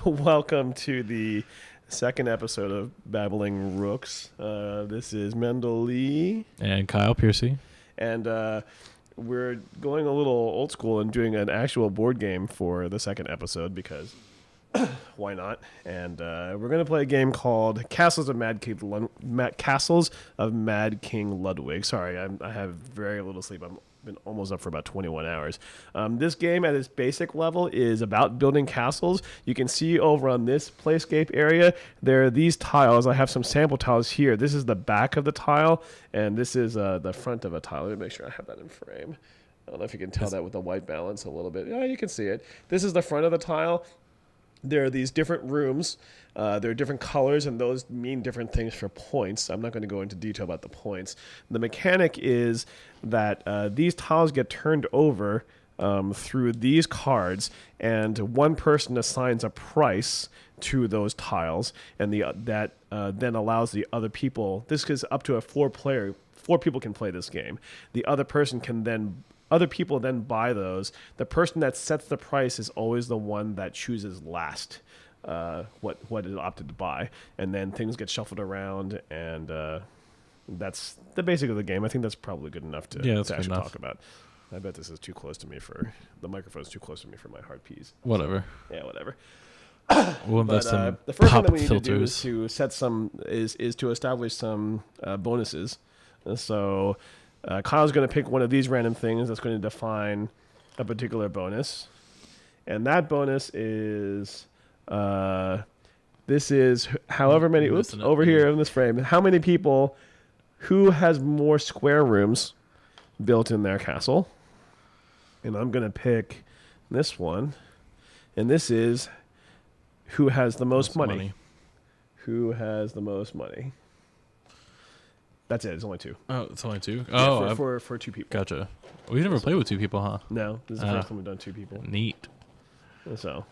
Welcome to the second episode of Babbling Rooks. This is Mendel Lee. And Kyle Piercy. And we're going a little old school and doing an actual board game for the second episode because why not? And we're going to play a game called Castles of Mad King Ludwig. Sorry, I have very little sleep. I've been almost up for about 21 hours. This game at its basic level is about building castles. You can see over on this playscape area, there are these tiles. I have some sample tiles here. This is the back of the tile, and this is the front of a tile. Let me make sure I have that in frame. I don't know if you can tell that with the white balance a little bit. Yeah, you can see it. This is the front of the tile. There are these different rooms. There are different colors, and those mean different things for points. I'm not going to go into detail about the points. The mechanic is that these tiles get turned over through these cards, and one person assigns a price to those tiles, and that then allows the other people. This is up to a 4 people can play this game. The other person can then. Other people then buy those. The person that sets the price is always the one that chooses last what is opted to buy. And then things get shuffled around, and that's the basic of the game. I think that's probably good enough to actually talk about. I bet this is too close to me the microphone's too close to me for my hard P's. Whatever. Yeah, whatever. We'll invest some the first thing pop that we need filters. to do is to is to establish some bonuses. So Kyle's going to pick one of these random things that's going to define a particular bonus. And that bonus is, this is however many, over here in this frame, how many people, who has more square rooms built in their castle. And I'm going to pick this one. And this is who has the most money. Who has the most money. That's it. It's only 2. Oh, it's only 2? Yeah, Oh, for 2 people. gotcha. We've never played with 2 people, huh? No, this is the first time we've done 2 people. Neat. So,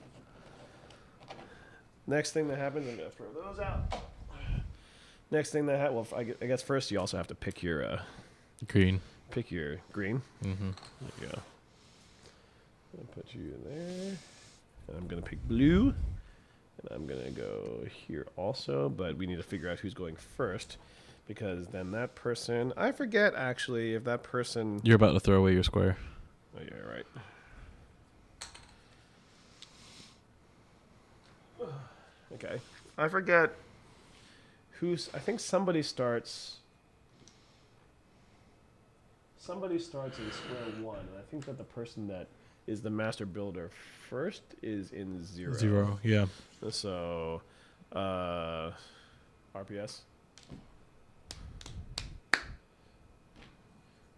next thing that happens, I'm going to throw those out. Next thing that happens, well, I guess first you also have to pick your Green. Pick your green. Mm-hmm. There you go. I'll put you in there. And I'm going to pick blue. And I'm going to go here also, but we need to figure out who's going first. Because then that person, I forget actually if that person. You're about to throw away your square. Oh yeah, right. Okay, I forget who's. I think somebody starts. Somebody starts in square 1, and I think that the person that is the master builder first is in 0. 0, yeah. So, RPS.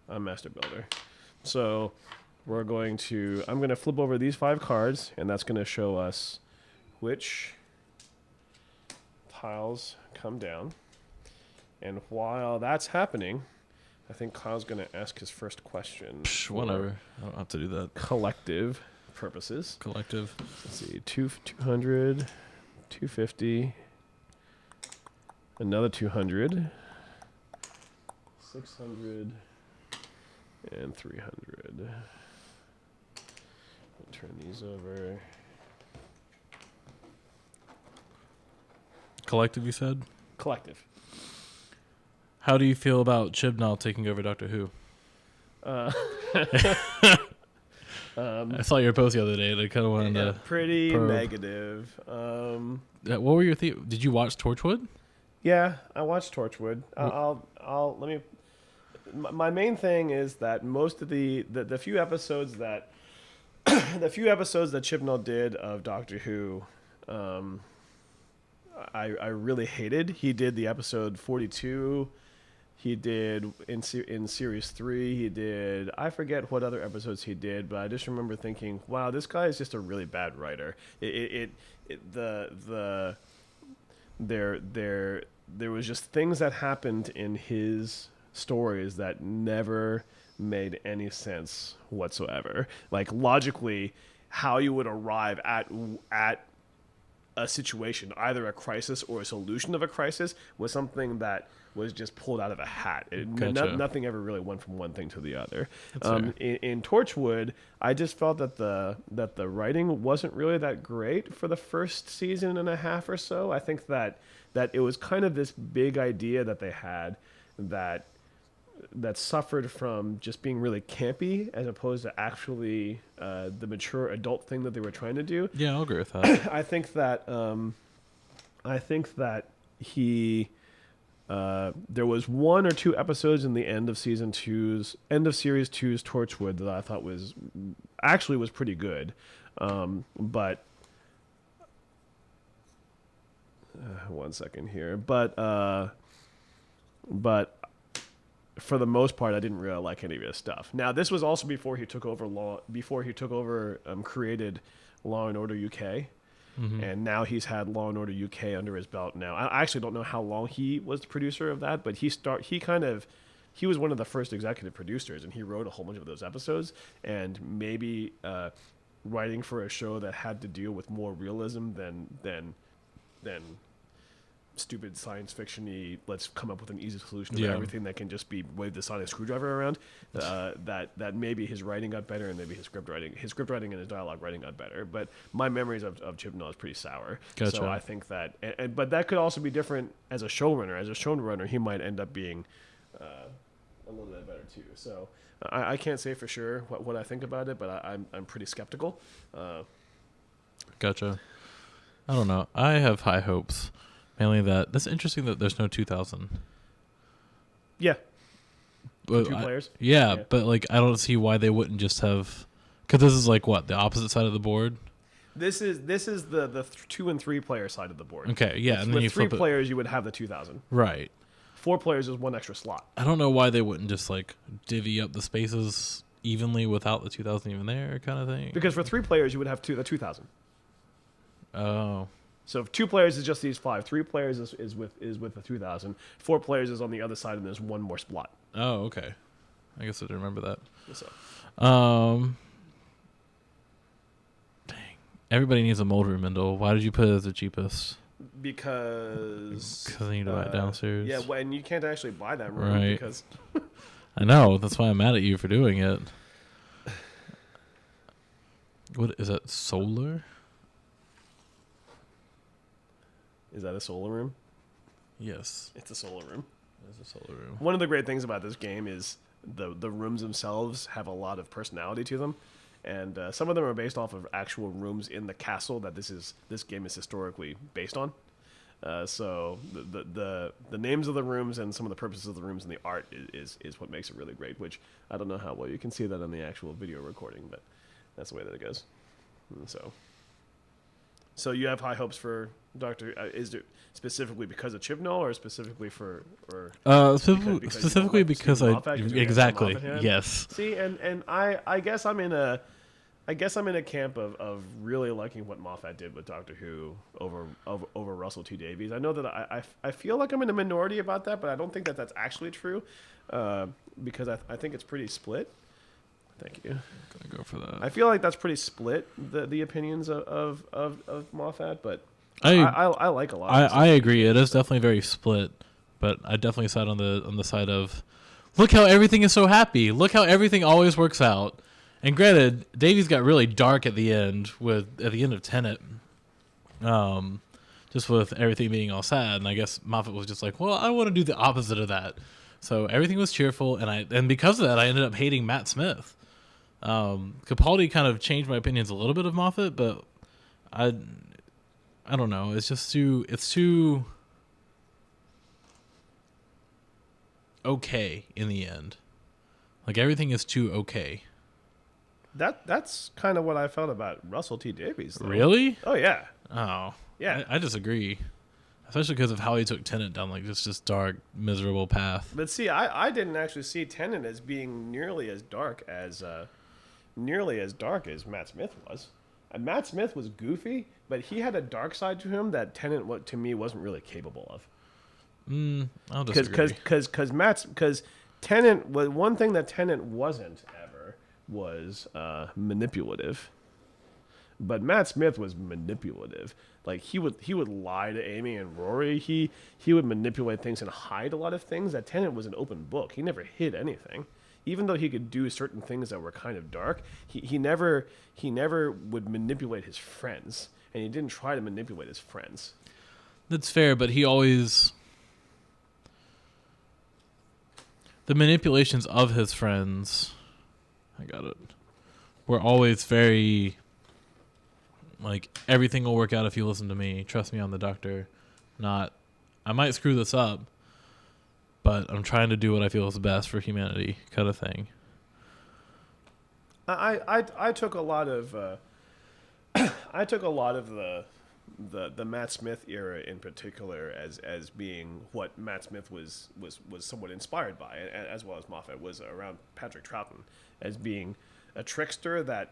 I'm master builder. So I'm going to flip over these 5 cards, and that's going to show us which tiles come down. And while that's happening, I think Kyle's going to ask his first question. Whatever. I don't have to do that. Collective purposes. Collective. Let's see. 200, 250, another 200, 600, and 300. I'll turn these over. Collective, you said? Collective. How do you feel about Chibnall taking over Doctor Who? I saw your post the other day. They kind of wanted to pretty probe. negative. What were your Did you watch Torchwood? Yeah, I watched Torchwood. Let me. My main thing is that most of the few episodes that the few episodes that Chibnall did of Doctor Who, I really hated. He did the episode 42. He did in series 3. He did, I forget what other episodes he did, but I just remember thinking, wow, this guy is just a really bad writer. There was just things that happened in his stories that never made any sense whatsoever. Like logically, how you would arrive at a situation, either a crisis or a solution of a crisis, was something that was just pulled out of a hat. Gotcha. Nothing ever really went from one thing to the other. That's fair. In Torchwood, I just felt that the writing wasn't really that great for the first season and a half or so. I think that it was kind of this big idea that they had that suffered from just being really campy as opposed to actually the mature adult thing that they were trying to do. Yeah, I'll agree with that. I think that he there was one or two episodes in the end of series two's Torchwood that I thought was pretty good, but one second here, but for the most part, I didn't really like any of his stuff. Now, this was also before he took over created Law and Order UK. Mm-hmm. And now he's had Law and Order UK under his belt now. I actually don't know how long he was the producer of that, but he was one of the first executive producers, and he wrote a whole bunch of those episodes. And maybe writing for a show that had to deal with more realism than stupid science fiction-y, let's come up with an easy solution to everything that can just be wave the sonic screwdriver around, that maybe his writing got better, and maybe his script writing and his dialogue writing got better. But my memories of Chibnall is pretty sour. Gotcha. So I think that, but that could also be different as a showrunner. As a showrunner, he might end up being a little bit better too. So I can't say for sure what I think about it, but I'm pretty skeptical. Gotcha. I don't know. I have high hopes. Mainly that's interesting that there's no 2000. Yeah. But Two players? Yeah, but like I don't see why they wouldn't just have, because this is like what, the opposite side of the board. This is the 2 and 3 player side of the board. Okay, yeah, and then with you 3 flip players, you would have the 2000. Right. 4 players is 1 extra slot. I don't know why they wouldn't just like divvy up the spaces evenly without the 2000 even there, kind of thing. Because for 3 players, you would have the 2000. Oh. So if 2 players is just these 5, 3 players is with the 2000. 4 players is on the other side, and there's 1 more slot. Oh, okay. I guess I didn't remember that. So. Dang. Everybody needs a mold room, Mendel. Why did you put it as the cheapest? Because I need to buy it downstairs. Yeah, well, and you can't actually buy that room Right. because I know. That's why I'm mad at you for doing it. What is that? Solar? Is that a solar room? Yes. It's a solar room. It's a solar room. One of the great things about this game is the rooms themselves have a lot of personality to them, and some of them are based off of actual rooms in the castle that this game is historically based on. So the names of the rooms and some of the purposes of the rooms and the art is what makes it really great. Which I don't know how well you can see that on the actual video recording, but that's the way that it goes. And so you have high hopes for Doctor? Is it specifically because of Chibnall, or specifically for specifically because I exactly yes. See, and I guess I'm in a camp of really liking what Moffat did with Doctor Who over Russell T Davies. I know that I feel like I'm in a minority about that, but I don't think that that's actually true, because I think it's pretty split. Thank you. Gonna go for that. I feel like that's pretty split, the opinions of Moffat, but I like a lot. I agree. It is definitely very split, but I definitely side on the side of, look how everything is so happy. Look how everything always works out. And granted, Davies got really dark at the end of Tenet, just with everything being all sad. And I guess Moffat was just like, well, I want to do the opposite of that. So everything was cheerful, and because of that, I ended up hating Matt Smith. Capaldi kind of changed my opinions a little bit of Moffat, but I don't know. It's too okay in the end. Like everything is too okay. That's kind of what I felt about Russell T Davies, though. Really? Oh yeah. Oh yeah. I disagree, especially because of how he took Tenet down like just this dark, miserable path. But see, I didn't actually see Tenet as being nearly as dark as Matt Smith was. And Matt Smith was goofy, but he had a dark side to him that Tenet, to me, wasn't really capable of. I'll disagree. Because Tenet, one thing that Tenet wasn't ever was manipulative. But Matt Smith was manipulative. Like he would lie to Amy and Rory. He would manipulate things and hide a lot of things. That Tennant was an open book. He never hid anything. Even though he could do certain things that were kind of dark, he never would manipulate his friends, and he didn't try to manipulate his friends. That's fair, but he always... The manipulations of his friends, I got it, were always very, like, everything will work out if you listen to me. Trust me, I'm the doctor. Not, I might screw this up, but I'm trying to do what I feel is best for humanity, kind of thing. I took a lot of the Matt Smith era in particular as being what Matt Smith was somewhat inspired by, as well as Moffat was around Patrick Troughton, as being a trickster that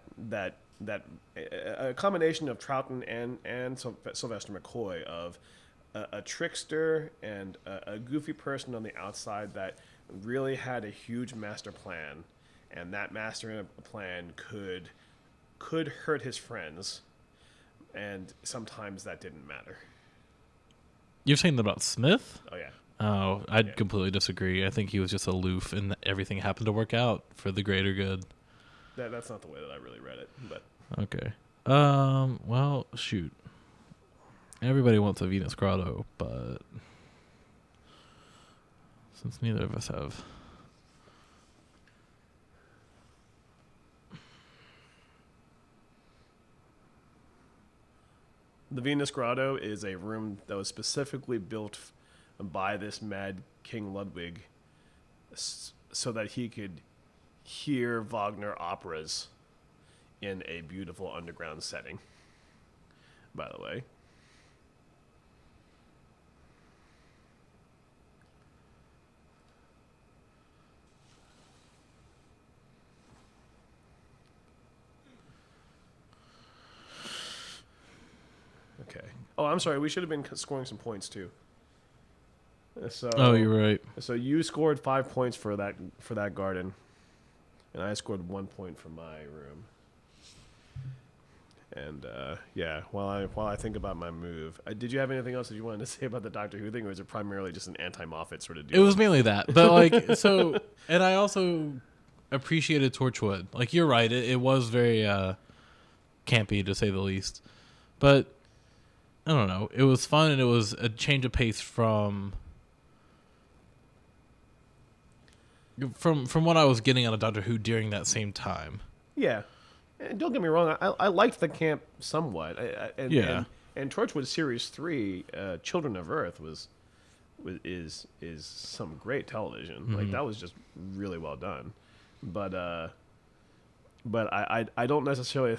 a combination of Troughton and Sylvester McCoy, of a trickster and a goofy person on the outside that really had a huge master plan, and that master plan could hurt his friends, and sometimes that didn't matter. You're saying that about Smith? Oh, yeah. Oh, I'd completely disagree. I think he was just aloof, and everything happened to work out for the greater good. That's not the way that I really read it, but... Okay. Well, shoot. Everybody wants a Venus Grotto, but since neither of us have... The Venus Grotto is a room that was specifically built by this mad King Ludwig so that he could hear Wagner operas in a beautiful underground setting, by the way. Okay. Oh, I'm sorry. We should have been scoring some points too. So. Oh, you're right. So you scored 5 points for that garden, and I scored 1 point for my room. And yeah, while I think about my move, did you have anything else that you wanted to say about the Doctor Who thing, or was it primarily just an anti-Moffat sort of deal? It was mainly that, but like so, and I also appreciated Torchwood. Like you're right, it was very campy to say the least, but I don't know. It was fun, and it was a change of pace from what I was getting out of Doctor Who during that same time. Yeah. And don't get me wrong, I liked the camp somewhat. And Torchwood Series 3, Children of Earth, is some great television. Mm-hmm. Like, that was just really well done. But I don't necessarily...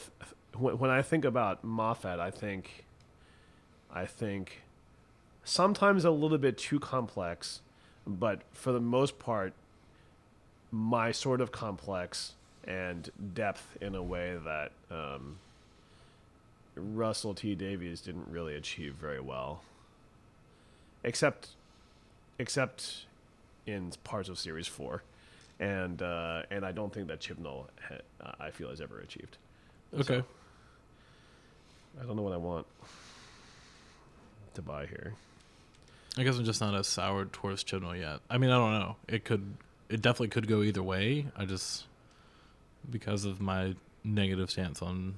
when I think about Moffat, I think sometimes a little bit too complex, but for the most part, my sort of complex and depth in a way that Russell T Davies didn't really achieve very well, except in parts of Series 4, and I don't think that Chibnall I feel has ever achieved. Okay. So, I don't know what I want to buy here. I guess I'm just not as soured towards Chibnall yet. I mean, I don't know. It definitely could go either way. I just, because of my negative stance on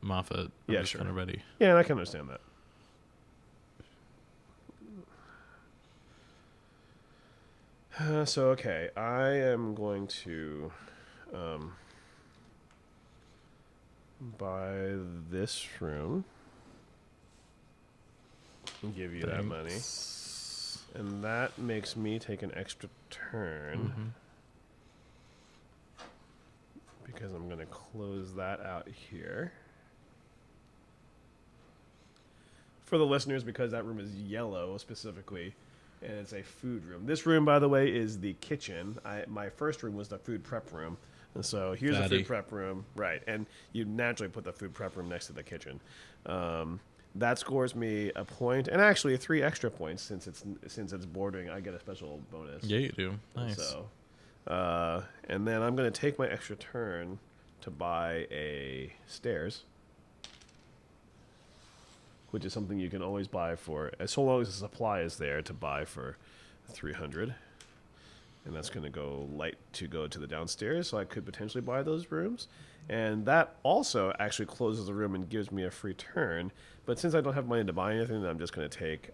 Moffat, I'm just kind of ready. Yeah, and I can understand that. So, okay, I am going to buy this room and give you that money. And that makes me take an extra turn. Mm-hmm. Because I'm going to close that out here. For the listeners, because that room is yellow specifically, and it's a food room. This room, by the way, is the kitchen. My first room was the food prep room. And so here's the food prep room. Right. And you naturally put the food prep room next to the kitchen. That scores me a point, and actually 3 extra points since it's bordering. I get a special bonus. Yeah, you do. Nice. So, and then I'm going to take my extra turn to buy a stairs. which is something you can always buy for, as so long as the supply is there to buy for 300. And that's going to go to the downstairs, so I could potentially buy those rooms. And that also actually closes the room and gives me a free turn. But since I don't have money to buy anything, I'm just going to take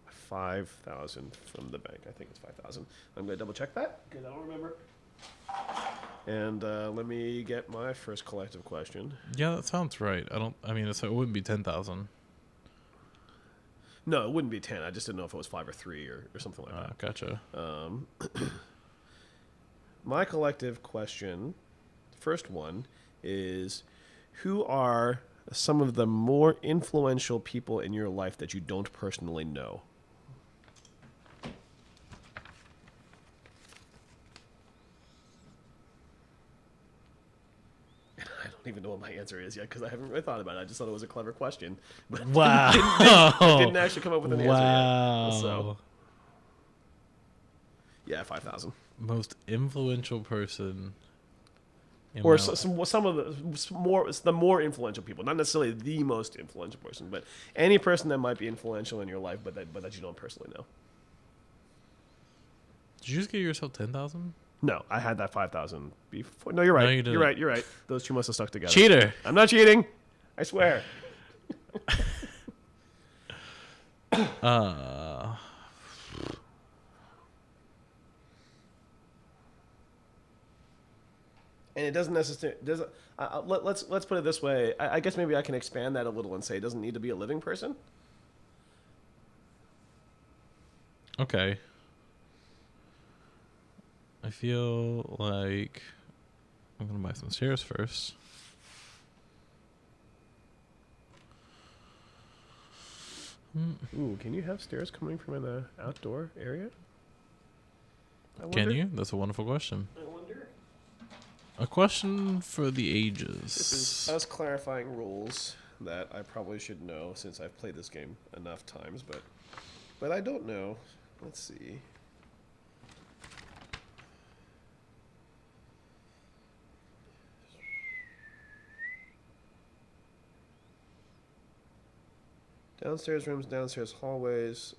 5,000 from the bank. I think it's 5,000. I'm going to double check that because I don't remember. And let me get my first collective question. Yeah, that sounds right. It wouldn't be 10,000. No, it wouldn't be 10. I just didn't know if it was 5 or 3 or something like that. Gotcha. My collective question, first one, is who are some of the more influential people in your life that you don't personally know? I don't even know what my answer is yet because I haven't really thought about it. I just thought it was a clever question. But Wow. I didn't actually come up with an answer yet. So, yeah, 5,000. Most influential person. Or some of the more influential people, not necessarily the most influential person, but any person that might be influential in your life, but that you don't personally know. Did you just give yourself 10,000? No, I had that 5,000 before. No, you're right. No, you didn't. You're right. Those two must have stuck together. Cheater. I'm not cheating. I swear. And it doesn't necessarily. Let's put it this way. I guess maybe I can expand that a little and say it doesn't need to be a living person. Okay. I feel like I'm gonna buy some stairs first. Ooh, can you have stairs coming from an outdoor area? Can you? That's a wonderful question. I wonder. A question for the This ages. is us clarifying rules that I probably should know since I've played this game enough times, but I don't know. Let's see. Downstairs rooms, downstairs hallways,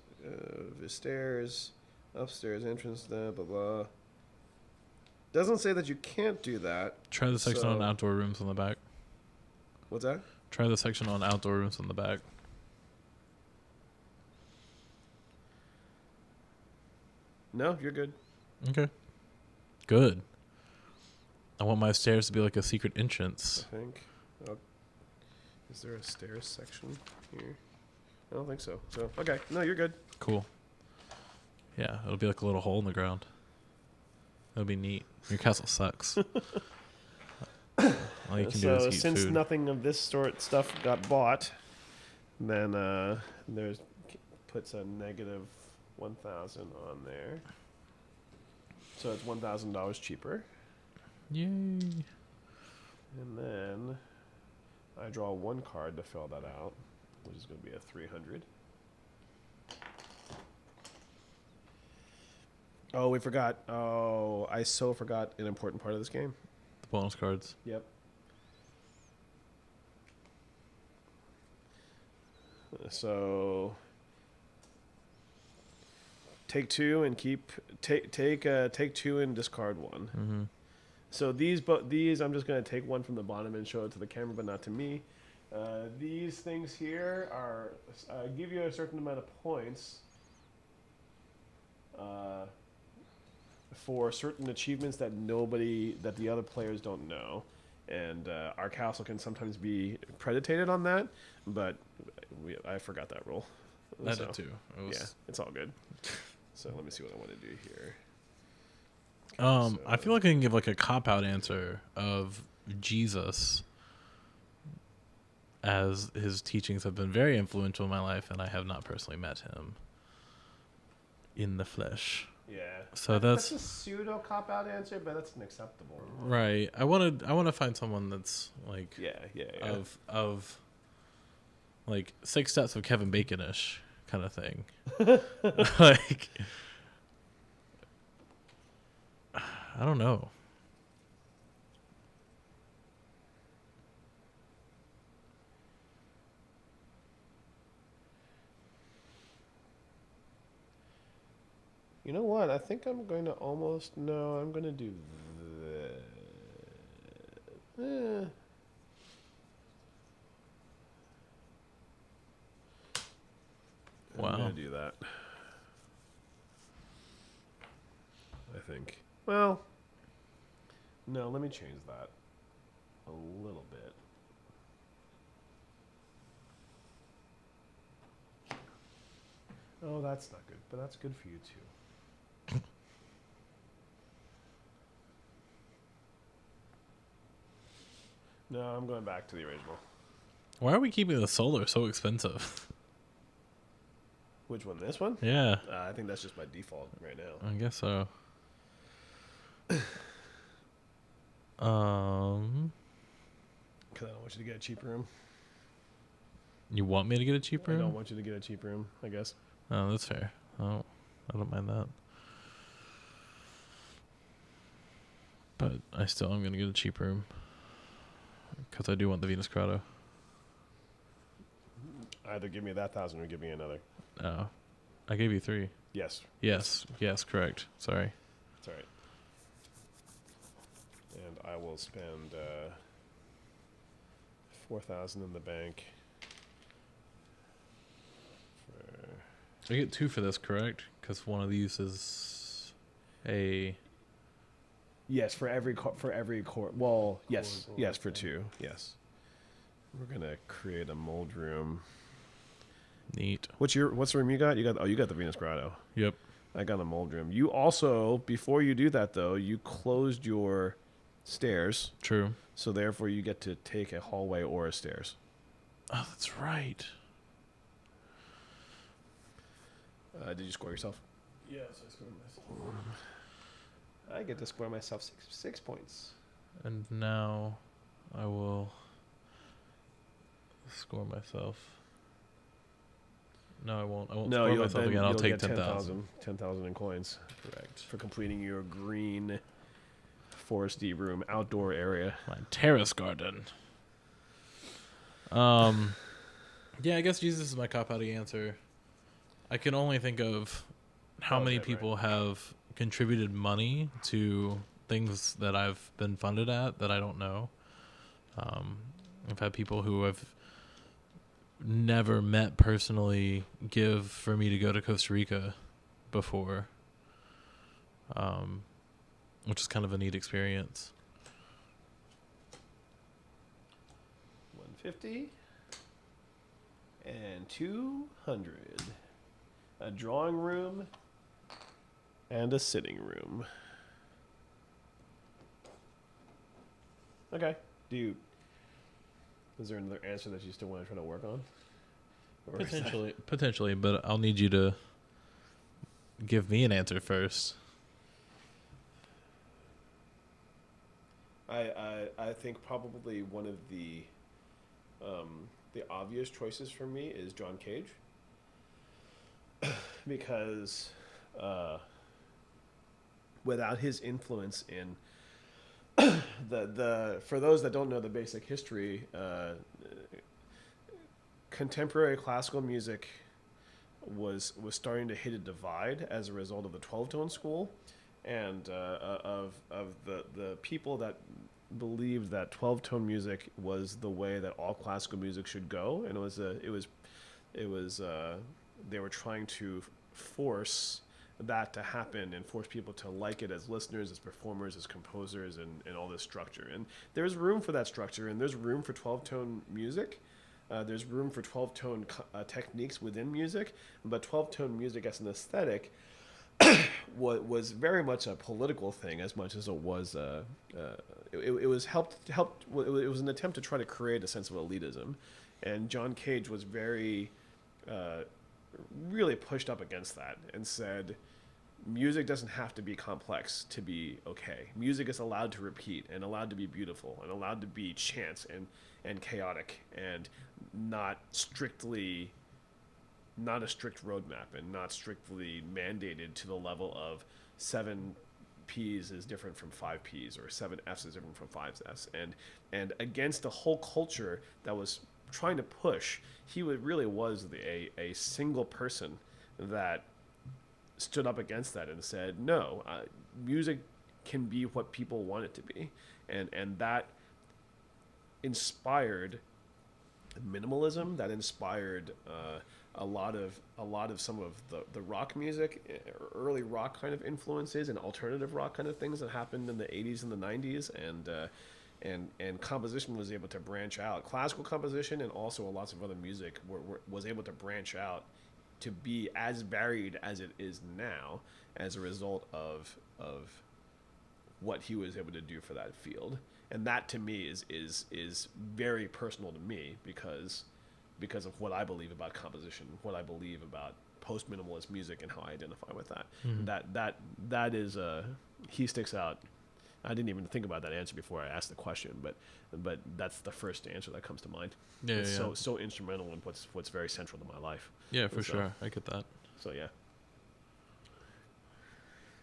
stairs, upstairs entrance, blah, blah, blah. Doesn't say that you can't do that. Try the section on outdoor rooms on the back. What's that? Try the section on outdoor rooms on the back. No, you're good. Okay. Good. I want my stairs to be like a secret entrance. I think. Is there a stairs section here? I don't think so. So, okay. No, you're good. Cool. Yeah, it'll be like a little hole in the ground. That'll be neat. Your castle sucks. All you can do is eat since food. nothing of this sort stuff got bought, then there's puts a negative 1,000 on there. So it's $1,000 cheaper. Yay. And then I draw one card to fill that out, which is going to be a 300. Oh, we forgot. Oh, I so forgot an important part of this game. The bonus cards. Yep. So take two and take two and discard one. Mm-hmm. So these I'm just going to take one from the bottom and show it to the camera, but not to me. These things here are give you a certain amount of points for certain achievements that the other players don't know, and our castle can sometimes be predicated on that, but I forgot that rule. I did too. Yeah, it's all good. So let me see what I want to do here. I feel like I can give like a cop-out answer of Jesus, as his teachings have been very influential in my life, and I have not personally met him in the flesh. Yeah. So that's a pseudo cop-out answer, but that's an acceptable. Right. I want to find someone that's like of like 6 Steps of Kevin Bacon-ish kind of thing. Like, I don't know. You know what? I think I'm going to almost... No, I'm going to do that. I'm Wow. going to do that. I think. Well, no, let me change that a little bit. Oh, that's not good, but that's good for you too. No, I'm going back to the original. Why are we keeping the solar so expensive? Which one? This one? Yeah, I think that's just by default right now. I guess so. Because I don't want you to get a cheap room. You want me to get a cheap I room? don't want you to get a cheap room, I guess. Oh, that's fair. Oh, I don't mind that. But I still am going to get a cheap room. Because I do want the Venus Grotto. Either give me that 1,000 or give me another. Oh. I gave you 3. Yes. Yes, correct. Sorry. It's all right. And I will spend 4,000 in the bank. I get 2 for this, correct? Because one of these is a... Yes, for every core. Well, yes, Core, yes, for 2. Yes. We're gonna create a mold room. Neat. What's the room you got? You got the Venus Grotto. Yep. I got a mold room. You also, before you do that though, you closed your stairs, True. so therefore you get to take a hallway or a stairs. Oh, that's right. Did you score yourself? Yes, I scored myself. I get to score myself 6 points. And now I will score myself. No, I won't. I won't score myself again. I'll take 10,000. 10,000 in coins. Correct. For completing your green foresty room outdoor area. My terrace garden. Yeah, I guess Jesus is my cop-out answer. I can only think of how many people have contributed money to things that I've been funded at that I don't know. I've had people who have never met personally give for me to go to Costa Rica before, which is kind of a neat experience. 150 and 200. A drawing room and a sitting room. Okay. Is there another answer that you still want to try to work on? Or is that- Potentially, but I'll need you to give me an answer first. I think probably one of the obvious choices for me is John Cage. Because without his influence in the for those that don't know the basic history, contemporary classical music was starting to hit a divide as a result of the 12-tone school, and of the people that believed that 12-tone music was the way that all classical music should go, and it was they were trying to force that to happen and force people to like it as listeners, as performers, as composers, and all this structure. And there's room for that structure, and there's room for 12-tone music. There's room for 12-tone techniques within music, but 12-tone music as an aesthetic was very much a political thing as much as it was it was it was an attempt to try to create a sense of elitism, and John Cage was very really pushed up against that and said music doesn't have to be complex to be okay. Music is allowed to repeat and allowed to be beautiful and allowed to be chance and chaotic and not a strict roadmap and not strictly mandated to the level of 7 P's is different from 5 P's or 7 F's is different from 5 F's, and against the whole culture that was trying to push. He really was a single person that stood up against that and said, no, music can be what people want it to be, and that inspired minimalism. That inspired a lot of some of the rock music, early rock kind of influences, and alternative rock kind of things that happened in the 80s and the 90s, and composition was able to branch out. Classical composition and also lots of other music was able to branch out to be as varied as it is now as a result of what he was able to do for that field. And that to me is very personal to me because of what I believe about composition, what I believe about post minimalist music, and how I identify with that. Mm-hmm. That is he sticks out. I didn't even think about that answer before I asked the question, but that's the first answer that comes to mind. Yeah, it's yeah. so instrumental in what's very central to my life. Yeah, for sure. I get that. So yeah.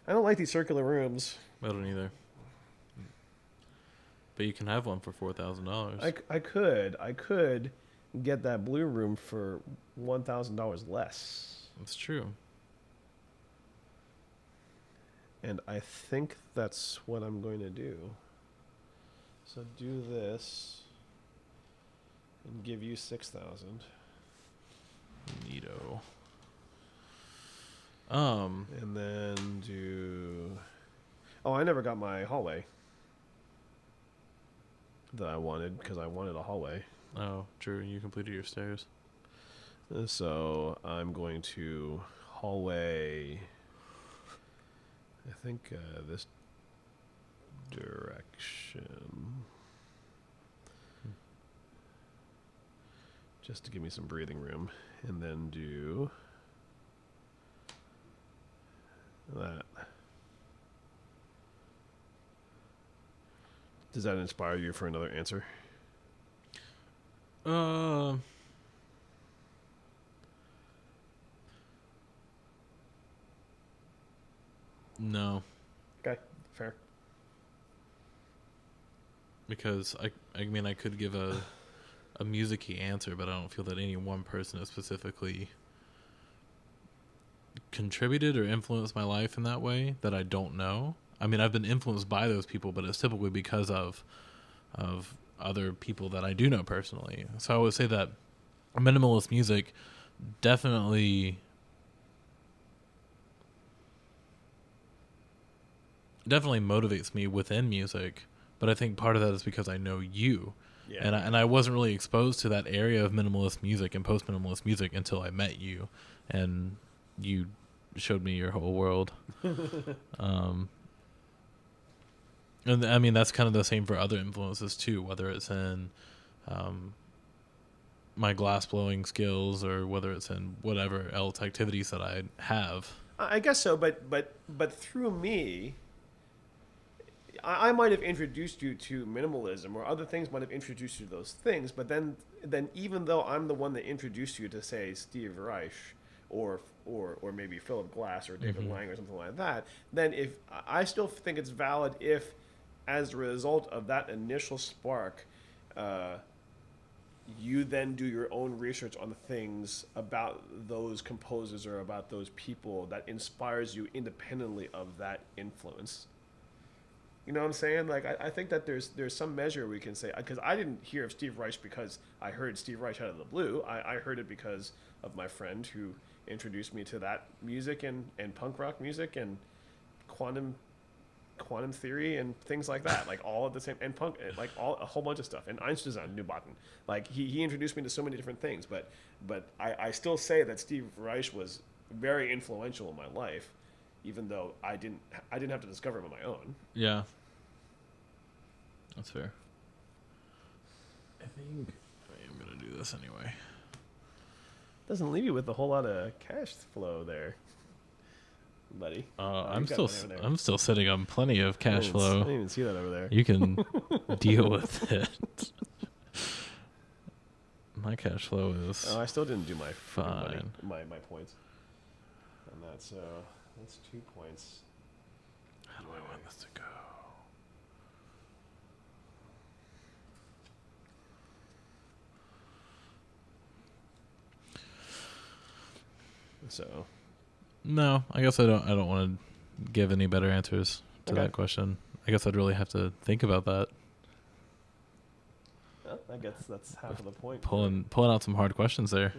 I don't like these circular rooms. I don't either. But you can have one for $4,000. I could get that blue room for $1,000 less. That's true. And I think that's what I'm going to do. So do this and give you 6,000. Neato. And then do. Oh, I never got my hallway that I wanted because I wanted a hallway. Oh, true. You completed your stairs. So I'm going to hallway. I think this direction. Just to give me some breathing room. And then do that. Does that inspire you for another answer? No. Okay, fair. Because I mean I could give a music-y answer, but I don't feel that any one person has specifically contributed or influenced my life in that way that I don't know. I mean, I've been influenced by those people, but it's typically because of other people that I do know personally. So I would say that minimalist music definitely motivates me within music, but I think part of that is because I know you. Yeah. And I wasn't really exposed to that area of minimalist music and post-minimalist music until I met you, and you showed me your whole world. And I mean, that's kind of the same for other influences too, whether it's in my glass blowing skills or whether it's in whatever else activities that I have. I guess so, but through me, I might have introduced you to minimalism, or other things might have introduced you to those things. But then even though I'm the one that introduced you to, say, Steve Reich, or maybe Philip Glass or David Lang or something like that, then if I still think it's valid if, as a result of that initial spark, you then do your own research on the things about those composers or about those people that inspires you independently of that influence. You know what I'm saying? Like, I think that there's some measure we can say, because I didn't hear of Steve Reich because I heard Steve Reich out of the blue. I heard it because of my friend who introduced me to that music and punk rock music and quantum theory and things like that, like all at the same, and punk, like a whole bunch of stuff, and Einstein, Newbatten. Like he introduced me to so many different things, but I still say that Steve Reich was very influential in my life, even though I didn't have to discover him on my own. Yeah, that's fair. I think I am gonna do this anyway. Doesn't leave you with a whole lot of cash flow there, buddy. I'm still sitting on plenty of cash flow. I didn't even see that over there. You can deal with it. My cash flow is. I still didn't do my fine. My points on that, so that's 2 points. How do I want this to go? So No, I guess I don't want to give any better answers to Okay. that question. I guess I'd really have to think about that. Well, I guess that's half of the point. Pulling out some hard questions there.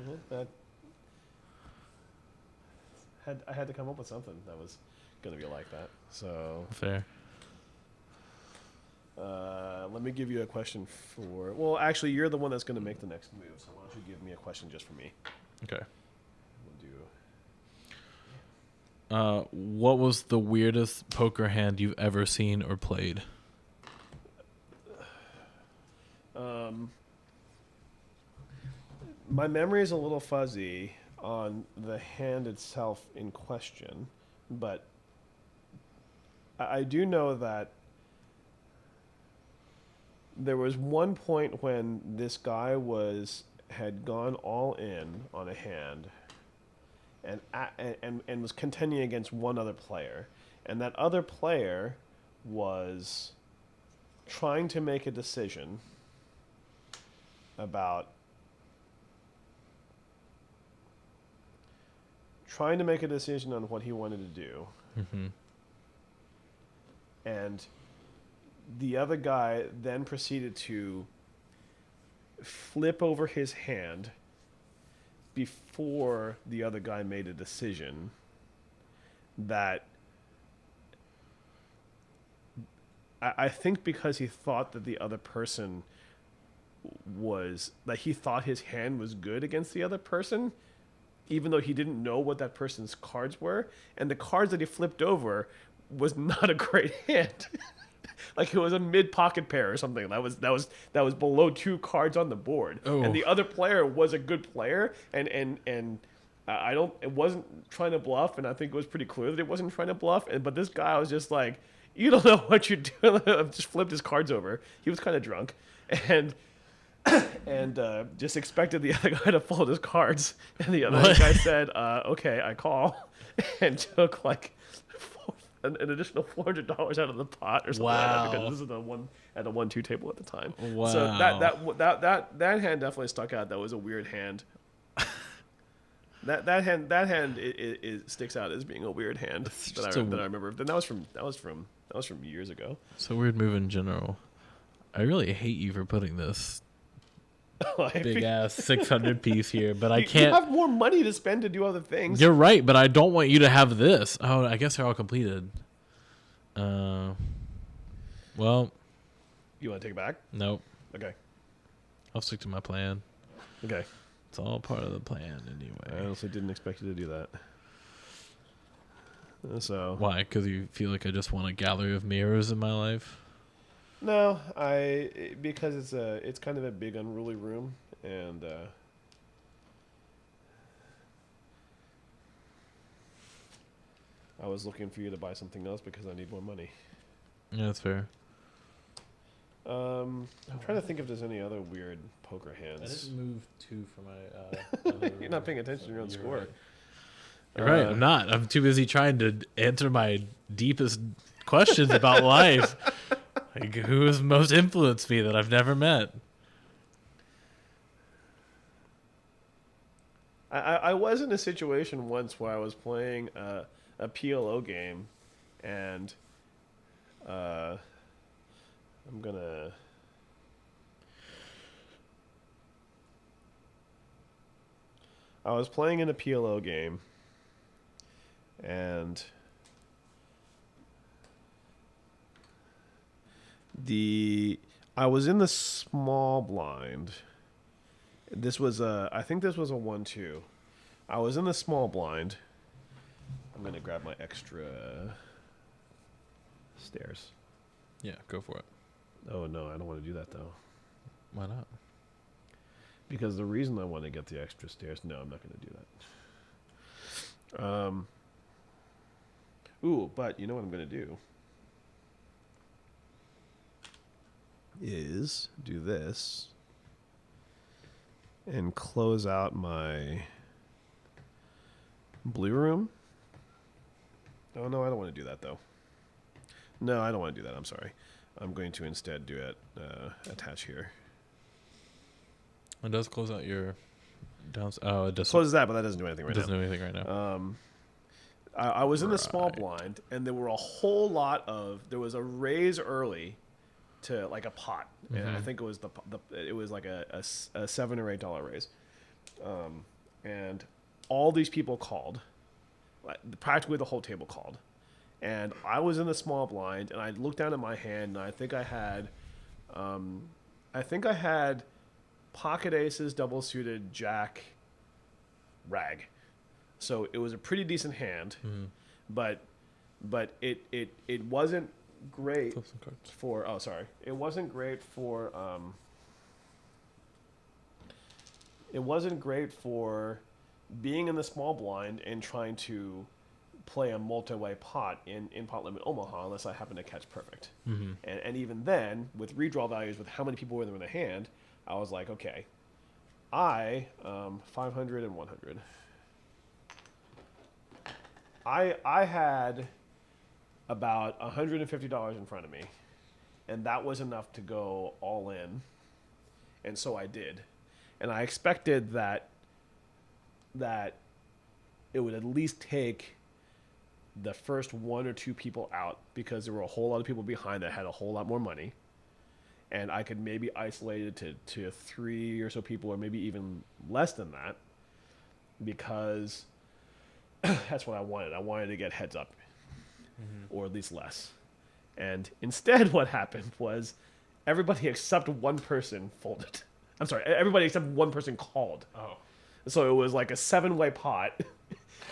I had to come up with something that was going to be like that. So Fair. let me give you a question for. Well, actually, you're the one that's going to make the next move. So why don't you give me a question just for me? Okay. We'll do. What was the weirdest poker hand you've ever seen or played? My memory is a little fuzzy on the hand itself in question, but I do know that there was one point when this guy had gone all in on a hand and was contending against one other player, and that other player was trying to make a decision about on what he wanted to do. Mm-hmm. And the other guy then proceeded to flip over his hand before the other guy made a decision that I think because he thought that the other person he thought his hand was good against the other person, even though he didn't know what that person's cards were, and the cards that he flipped over was not a great hand. Like it was a mid-pocket pair or something. That was below 2 cards on the board, and the other player was a good player, and it wasn't trying to bluff, and I think it was pretty clear that it wasn't trying to bluff. But this guy was just like, you don't know what you're doing. Just flipped his cards over. He was kind of drunk, and just expected the other guy to fold his cards. And the other guy said, okay, I call, and took like an additional $400 out of the pot or something like that, because this is the one at the 1-2 table at the time. Wow. So that hand definitely stuck out. That was a weird hand. That hand it sticks out as being a weird hand that I remember. Then that was from years ago. It's a weird move in general. I really hate you for putting this big ass 600 piece here, but I can't. You have more money to spend to do other things. You're right, but I don't want you to have this. Oh, I guess they're all completed. Well, You want to take it back? nope. Okay. I'll stick to my plan. Okay. It's all part of the plan I anyway. honestly didn't expect you to do that. So Why? Because you feel like I just want a gallery of mirrors in my life? no, because it's kind of a big unruly room, and I was looking for you to buy something else because I need more money. Yeah, that's fair. I'm trying to think if there's any other weird poker hands. move 2 for my... You're not paying attention to your own score. Right. You're right, I'm not. I'm too busy trying to answer my deepest questions about life. Like, who has most influenced me that I've never met? I was in a situation once where I was playing a PLO game, and I was playing in a PLO game, and I was in the small blind. I think this was a 1-2. I was in the small blind. I'm gonna grab my extra stairs. Yeah, go for it. Oh no, I don't want to do that though. Why not? Because the reason I want to get the extra stairs, no, I'm not going to do that. But you know what I'm going to do is do this and close out my blue room. Oh no, I don't want to do that though. No, I don't want to do that. I'm sorry. I'm going to instead do it attach here. It does close out your downs. Oh, it does. Closes that, but that doesn't do anything right now. Doesn't do anything right now. I was in the small Right. blind, and there were a whole lot of. There was a raise early to like a pot, and I think it was it was like a $7 or $8 raise, and all these people called, like, practically the whole table called, and I was in the small blind, and I looked down at my hand, and I think I had pocket aces, double suited, jack, rag. So it was a pretty decent hand, but it wasn't great Flip some cards. for. Oh, sorry, it wasn't great for. It wasn't great for being in the small blind and trying to play a multi-way pot in pot limit Omaha unless I happen to catch perfect. And even then, with redraw values, with how many people were there in the hand, I was like, okay, 500 and 100. I had about $150 in front of me, and that was enough to go all in, and so I did. And I expected that it would at least take the first one or two people out because there were a whole lot of people behind that had a whole lot more money, and I could maybe isolate it to 3 or so people, or maybe even less than that, because that's what I wanted. I wanted to get heads up, or at least less. And instead, what happened was everybody except one person folded. I'm sorry, everybody except one person called. Oh. So it was like a 7-way pot,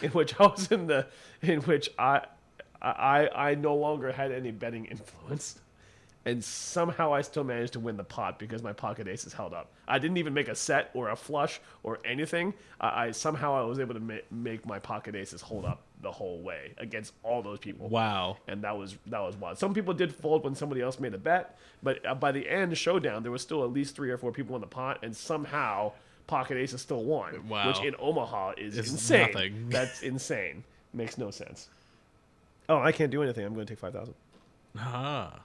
in which I no longer had any betting influence. And somehow I still managed to win the pot because my pocket aces held up. I didn't even make a set or a flush or anything. I was able to make my pocket aces hold up the whole way against all those people. Wow. And that was wild. Some people did fold when somebody else made a bet, but by the end showdown, there was still at least 3 or 4 people in the pot, and somehow pocket aces still won. Wow. Which in Omaha is It's insane. nothing. That's insane. Makes no sense. Oh, I can't do anything. I'm going to take 5,000. Ah.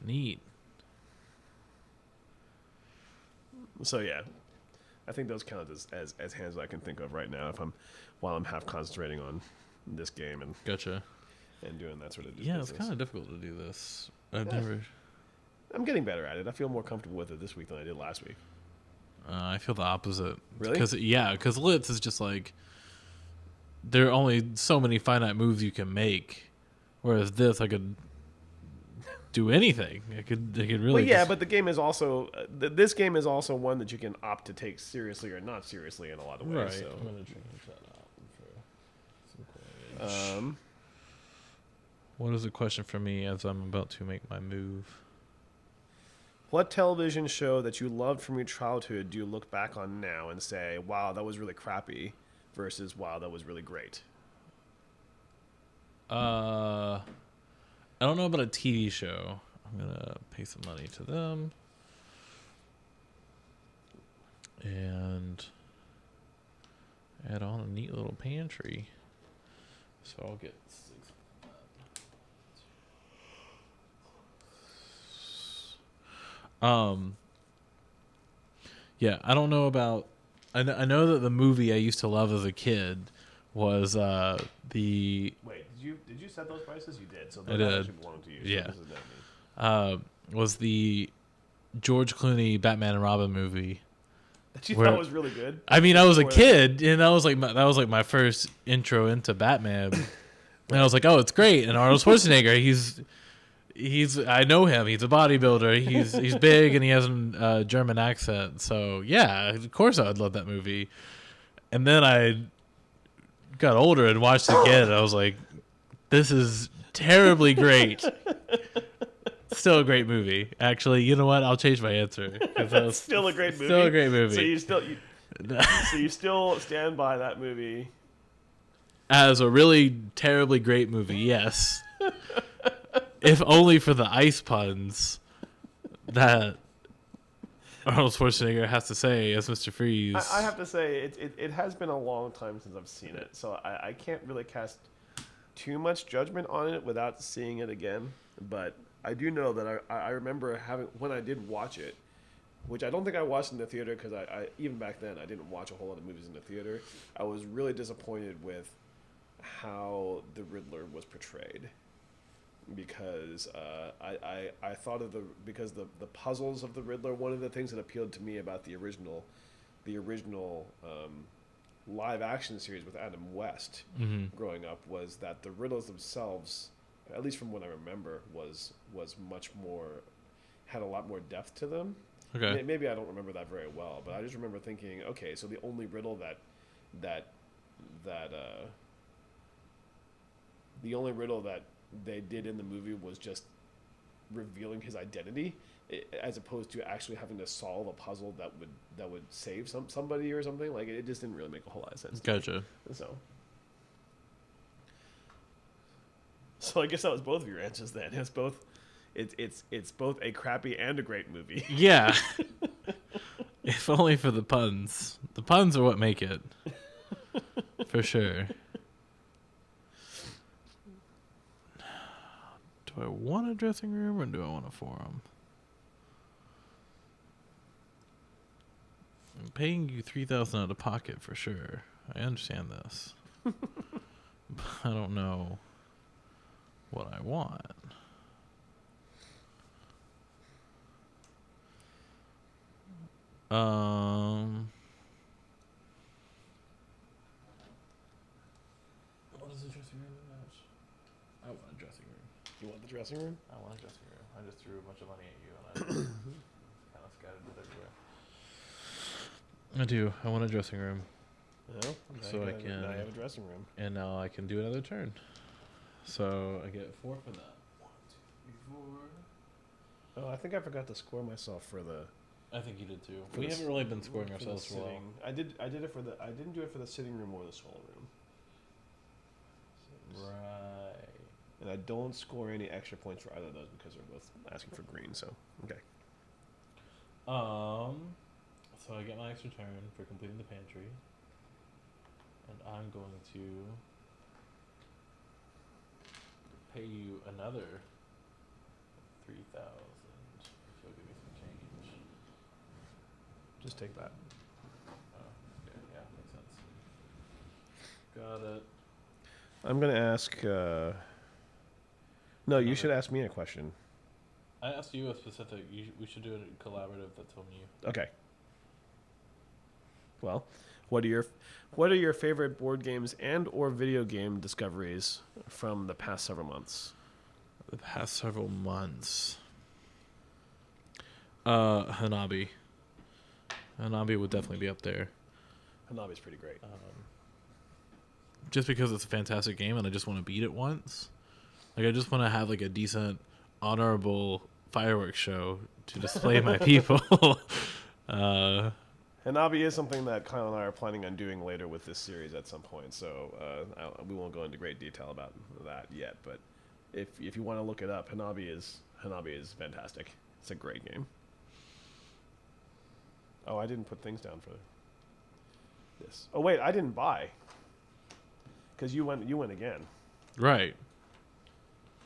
Neat. So yeah, I think those count as hands I can think of right now while I'm half concentrating on this game and Gotcha. doing that sort of Yeah, business. it's kind of difficult to do this. I've never. I'm getting better at it. I feel more comfortable with it this week than I did last week. I feel the opposite. Really? Because Litz is just like there are only so many finite moves you can make, whereas this I could do anything. I could really. Well, yeah, but the game is also this game is also one that you can opt to take seriously or not seriously in a lot of ways. Right. So. I'm gonna change that out for some coinage. What is a question for me as I'm about to make my move? What television show that you loved from your childhood do you look back on now and say, "Wow, that was really crappy," versus "Wow, that was really great"? I don't know about a TV show. I'm gonna pay some money to them, and add on a neat little pantry. So I'll get 6. Yeah, I don't know about. I know that the movie I used to love as a kid was the. Wait, did you set those prices? You did. So I that did. actually belonged to you. So Yeah. this is not me. Was the George Clooney Batman and Robin movie. That you Where- thought was really good. I mean, I was a Before kid, and that was like my first intro into Batman, and I was like, oh, it's great. And Arnold Schwarzenegger, he's I know him. He's a bodybuilder. He's big, and he has a German accent. So yeah, of course I would love that movie. And then I got older and watched it again, and I was like, this is terribly great. Still a great movie. Actually, you know what? I'll change my answer. 'Cause that was Still a great movie. Still a great movie. So you still stand by that movie. As a really terribly great movie, yes. If only for the ice puns that Arnold Schwarzenegger has to say as Mr. Freeze. I have to say, it has been a long time since I've seen it, so I can't really cast too much judgment on it without seeing it again. But I do know that I remember when I did watch it, which I don't think I watched in the theater because I even back then I didn't watch a whole lot of movies in the theater. I was really disappointed with how the Riddler was portrayed, because I thought of the puzzles of the Riddler. One of the things that appealed to me about the original live action series with Adam West growing up was that the riddles themselves, at least from what I remember, was much more, had a lot more depth to them. Okay. Maybe I don't remember that very well, but I just remember thinking, okay, so the only riddle that the only riddle that they did in the movie was just revealing his identity, as opposed to actually having to solve a puzzle that would save somebody or something. Like, it just didn't really make a whole lot of sense. Gotcha. So I guess that was both of your answers then. It's both. It's both a crappy and a great movie. Yeah. If only for the puns. The puns are what make it. For sure. Do I want a dressing room or do I want a forum? I'm paying you $3,000 out of pocket for sure. I understand this. But I don't know what I want. What is the dressing room match? I want a dressing room. You want the dressing room? I want a dressing room. I just threw a bunch of money at you and I kind of scattered it everywhere. I do. I want a dressing room. No. So I can. Now I have a dressing room. And now I can do another turn. So I get 4 for that. 1, 2, 3, 4. Oh, I think I forgot to score myself for the. I think you did too. We haven't really been scoring ourselves for a while. I did it for the. I didn't do it for the sitting room or the soul room. Right. And I don't score any extra points for either of those because they're both asking for green. So okay. So I get my extra turn for completing the pantry, and I'm going to pay you another 3,000 if you'll give me some change. Just take that. Oh, okay, yeah, makes sense. Got it. I'm gonna ask. No, you should ask me a question. I asked you a specific. We should do a collaborative that's on you. Okay. Well, what are your favorite board games and or video game discoveries from the past several months? The past several months. Hanabi. Hanabi would definitely be up there. Hanabi's pretty great. Just because it's a fantastic game and I just want to beat it once. Like, I just want to have like a decent, honorable fireworks show to display my people. Hanabi is something that Kyle and I are planning on doing later with this series at some point, so we won't go into great detail about that yet. But if you want to look it up, Hanabi is fantastic. It's a great game. Oh, I didn't put things down for this. Oh wait, I didn't buy because you went again. Right.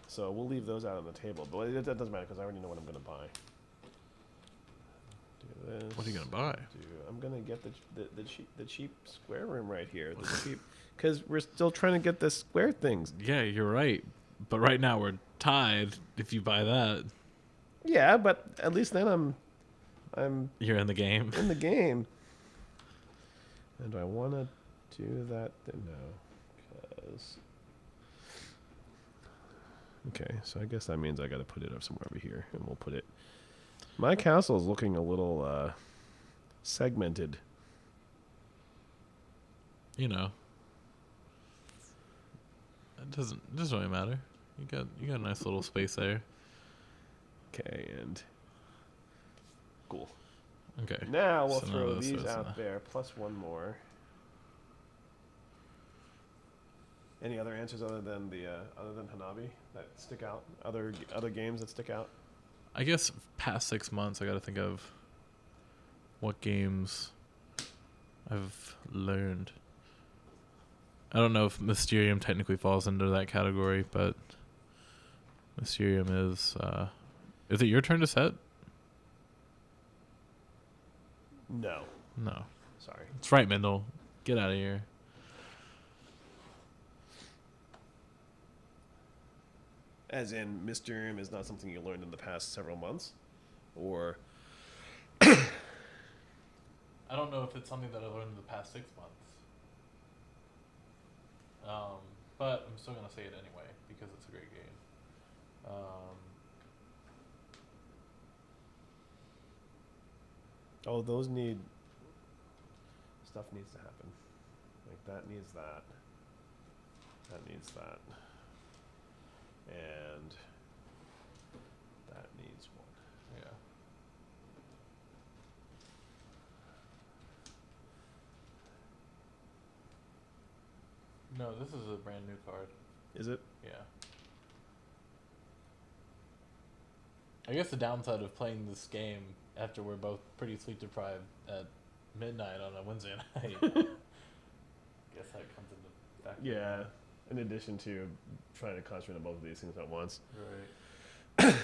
So we'll leave those out on the table, but that doesn't matter because I already know what I'm going to buy. Do this. What are you gonna buy? I'm gonna get the cheap square room right here. The cheap, because we're still trying to get the square things. Yeah, you're right. But right now we're tied. If you buy that, Yeah, but at least then I'm you're in the game. in the game. And do I want to do that? No, because. Okay, so I guess that means I got to put it up somewhere over here, and we'll put it. My castle is looking a little segmented. You know, it doesn't really matter. You got a nice little space there. Okay, and cool. Okay. Now we'll So throw now these that's out there, plus one more. Any other answers other than Hanabi that stick out? Other games that stick out? I guess past 6 months, I got to think of what games I've learned. I don't know if Mysterium technically falls into that category, but Mysterium is. Is it your turn to set? No. No. Sorry. It's right, Mendel. Get out of here. As in, Mysterium is not something you learned in the past several months, or I don't know if it's something that I learned in the past 6 months. But I'm still gonna say it anyway because it's a great game. oh, those need stuff needs to happen. Like that needs that. That needs that. And that needs one. Yeah. No, this is a brand new card. Is it? Yeah. I guess the downside of playing this game after we're both pretty sleep deprived at midnight on a Wednesday night. Guess that comes into factor. Yeah. In addition to trying to concentrate on both of these things at once. Right.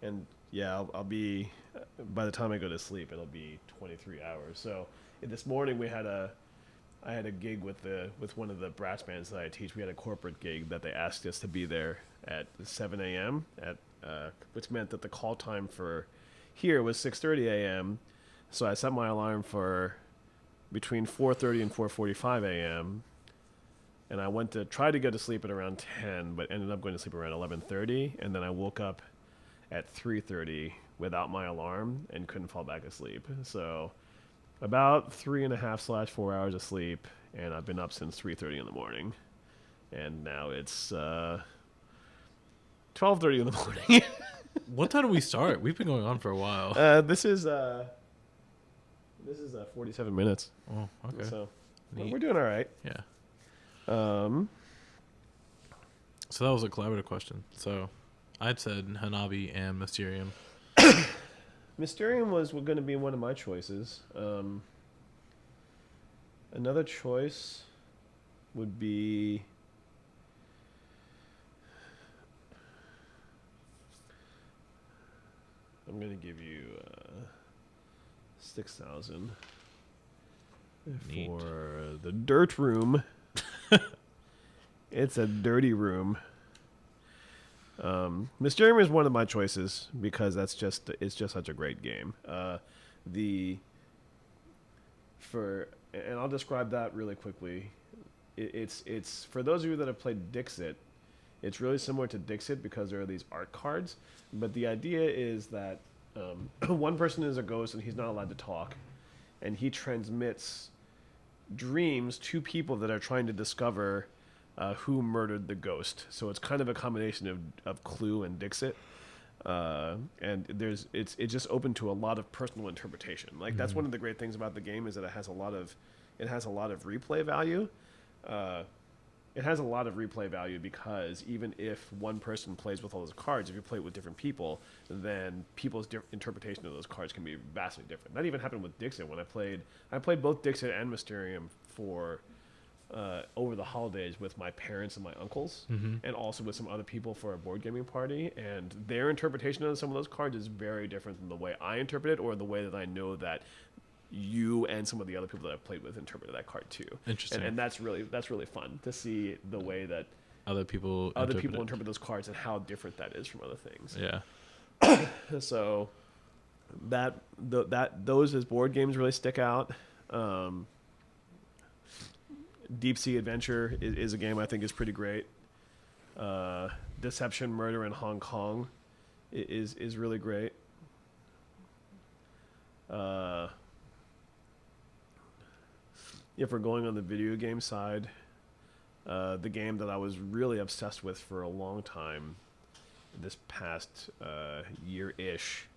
And yeah, I'll be, by the time I go to sleep, it'll be 23 hours. So this morning I had a gig with one of the brass bands that I teach. We had a corporate gig that they asked us to be there at 7 a.m. Which meant that the call time for here was 6:30 a.m. So I set my alarm for between 4:30 and 4:45 a.m. And I went to try to go to sleep at around 10, but ended up going to sleep around 11:30. And then I woke up at 3:30 without my alarm and couldn't fall back asleep. So about 3.5/4 hours of sleep, and I've been up since 3:30 in the morning. And now it's 12:30 in the morning. What time did we start? We've been going on for a while. This is 47 minutes. Oh, okay. So Neat. we're doing all right. Yeah. Um, So that was a collaborative question. So I'd said Hanabi and Mysterium. Mysterium was going to be one of my choices. Another choice would be I'm going to give you 6,000 Neat. for the dirt room. It's a dirty room. Mysterium is one of my choices because it's just such a great game. And I'll describe that really quickly. It's for those of you that have played Dixit, it's really similar to Dixit because there are these art cards. But the idea is that one person is a ghost and he's not allowed to talk, and he transmits dreams to people that are trying to discover who murdered the ghost. So it's kind of a combination of Clue and Dixit. And it's just open to a lot of personal interpretation. Like that's one of the great things about the game is that it has a lot of replay value. It has a lot of replay value because even if one person plays with all those cards, if you play it with different people, then people's interpretation of those cards can be vastly different. That even happened with Dixit when I played both Dixit and Mysterium for over the holidays with my parents and my uncles, and also with some other people for a board gaming party. And their interpretation of some of those cards is very different than the way I interpret it, or the way that I know that you and some of the other people that I've played with interpreted that card too. Interesting. And that's really fun to see the way that Other people interpret those cards and how different that is from other things. Yeah. So those as board games really stick out. Deep Sea Adventure is a game I think is pretty great. Deception Murder in Hong Kong is really great. If we're going on the video game side, the game that I was really obsessed with for a long time, this past year-ish,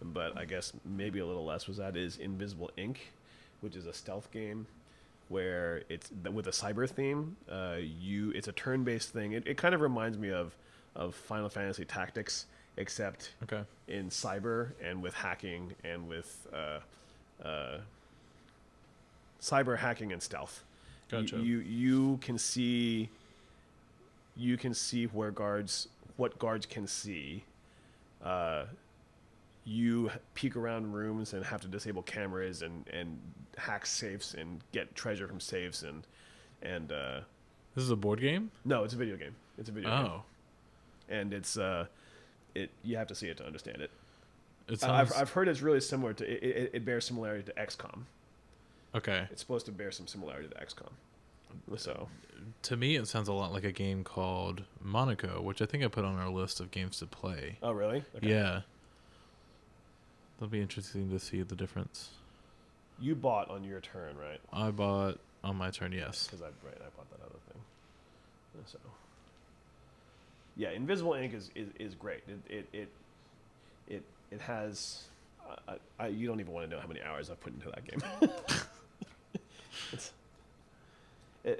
but I guess maybe a little less, is Invisible Ink, which is a stealth game where it's with a cyber theme. It's a turn-based thing. It kind of reminds me of Final Fantasy Tactics, except in cyber and with hacking and with cyber hacking and stealth. Gotcha. You can see what guards can see. You peek around rooms and have to disable cameras and hack safes and get treasure from safes and This is a board game? no, it's a video game. It's a video game. and it's you have to see it to understand it. It sounds I've heard it's really similar to it bears similarity to XCOM. okay. It's supposed to bear some similarity to XCOM. So To me, it sounds a lot like a game called Monaco, which I think I put on our list of games to play. oh really? Okay. Yeah, that'll be interesting to see the difference. You bought on your turn, right? I bought on my turn, yes. Because I bought that other thing. So yeah, Invisible Ink is great. It has. You don't even want to know how many hours I've put into that game.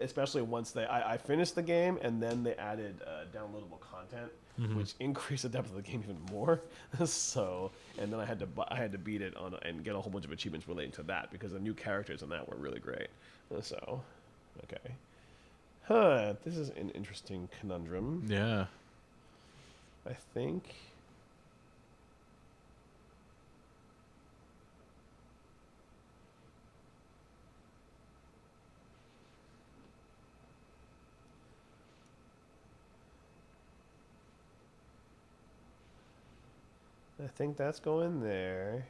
Especially once I finished the game and then they added downloadable content, which increased the depth of the game even more. So, and then I had to beat it on and get a whole bunch of achievements relating to that because the new characters in that were really great. So, okay, this is an interesting conundrum. Yeah. I think. I think that's going there.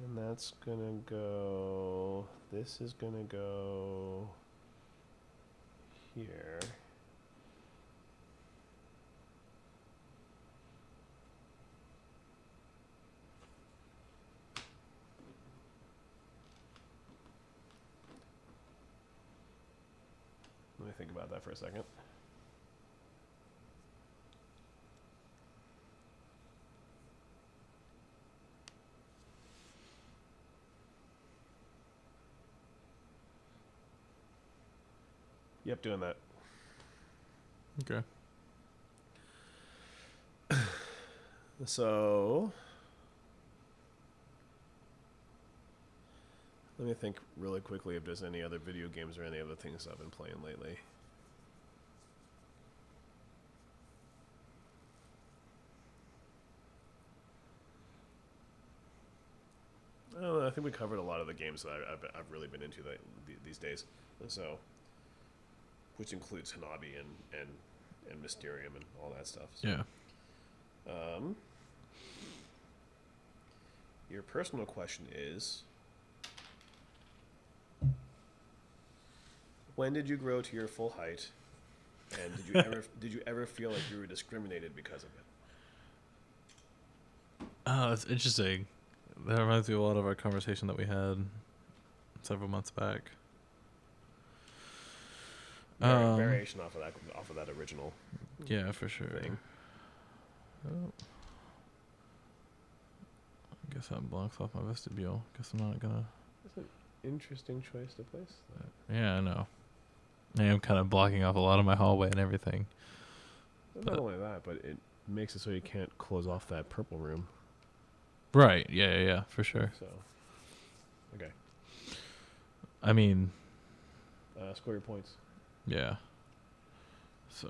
And that's gonna go. This is gonna go here. Let me think about that for a second. Yep, doing that. Okay. So, let me think really quickly if there's any other video games or any other things I've been playing lately. I don't know, I think we covered a lot of the games that I've really been into these days. So, which includes Hanabi and Mysterium and all that stuff. So. Yeah. Your personal question is, when did you grow to your full height, and did you ever feel like you were discriminated because of it? Oh, that's interesting. That reminds me a lot of our conversation that we had several months back. Variation off of that original. Yeah, for sure. Thing. Oh. I guess that blocks off my vestibule. Guess I'm not gonna. That's an interesting choice to place that. Yeah, I know. I am kind of blocking off a lot of my hallway and everything. Not only that, but it makes it so you can't close off that purple room. Right. Yeah, for sure. So, okay. I mean, score your points. yeah. So.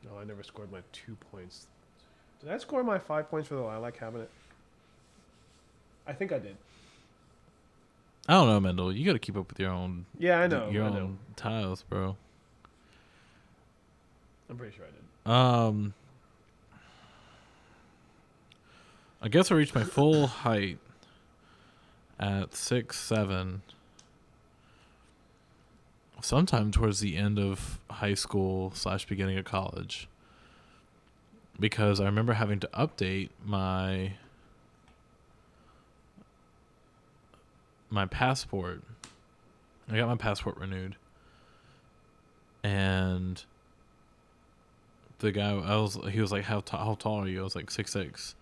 No, I never scored my 2 points. Did I score my 5 points for the lilac cabinet? I think I did. I don't know, Mendel. You got to keep up with your own. Yeah, I know. Your own tiles, bro. I'm pretty sure I did. I guess I reached my full height at 6'7". Sometime towards the end of high school / beginning of college, because I remember having to update my passport. I got my passport renewed, and the guy he was like, how tall are you? I was like 6'6",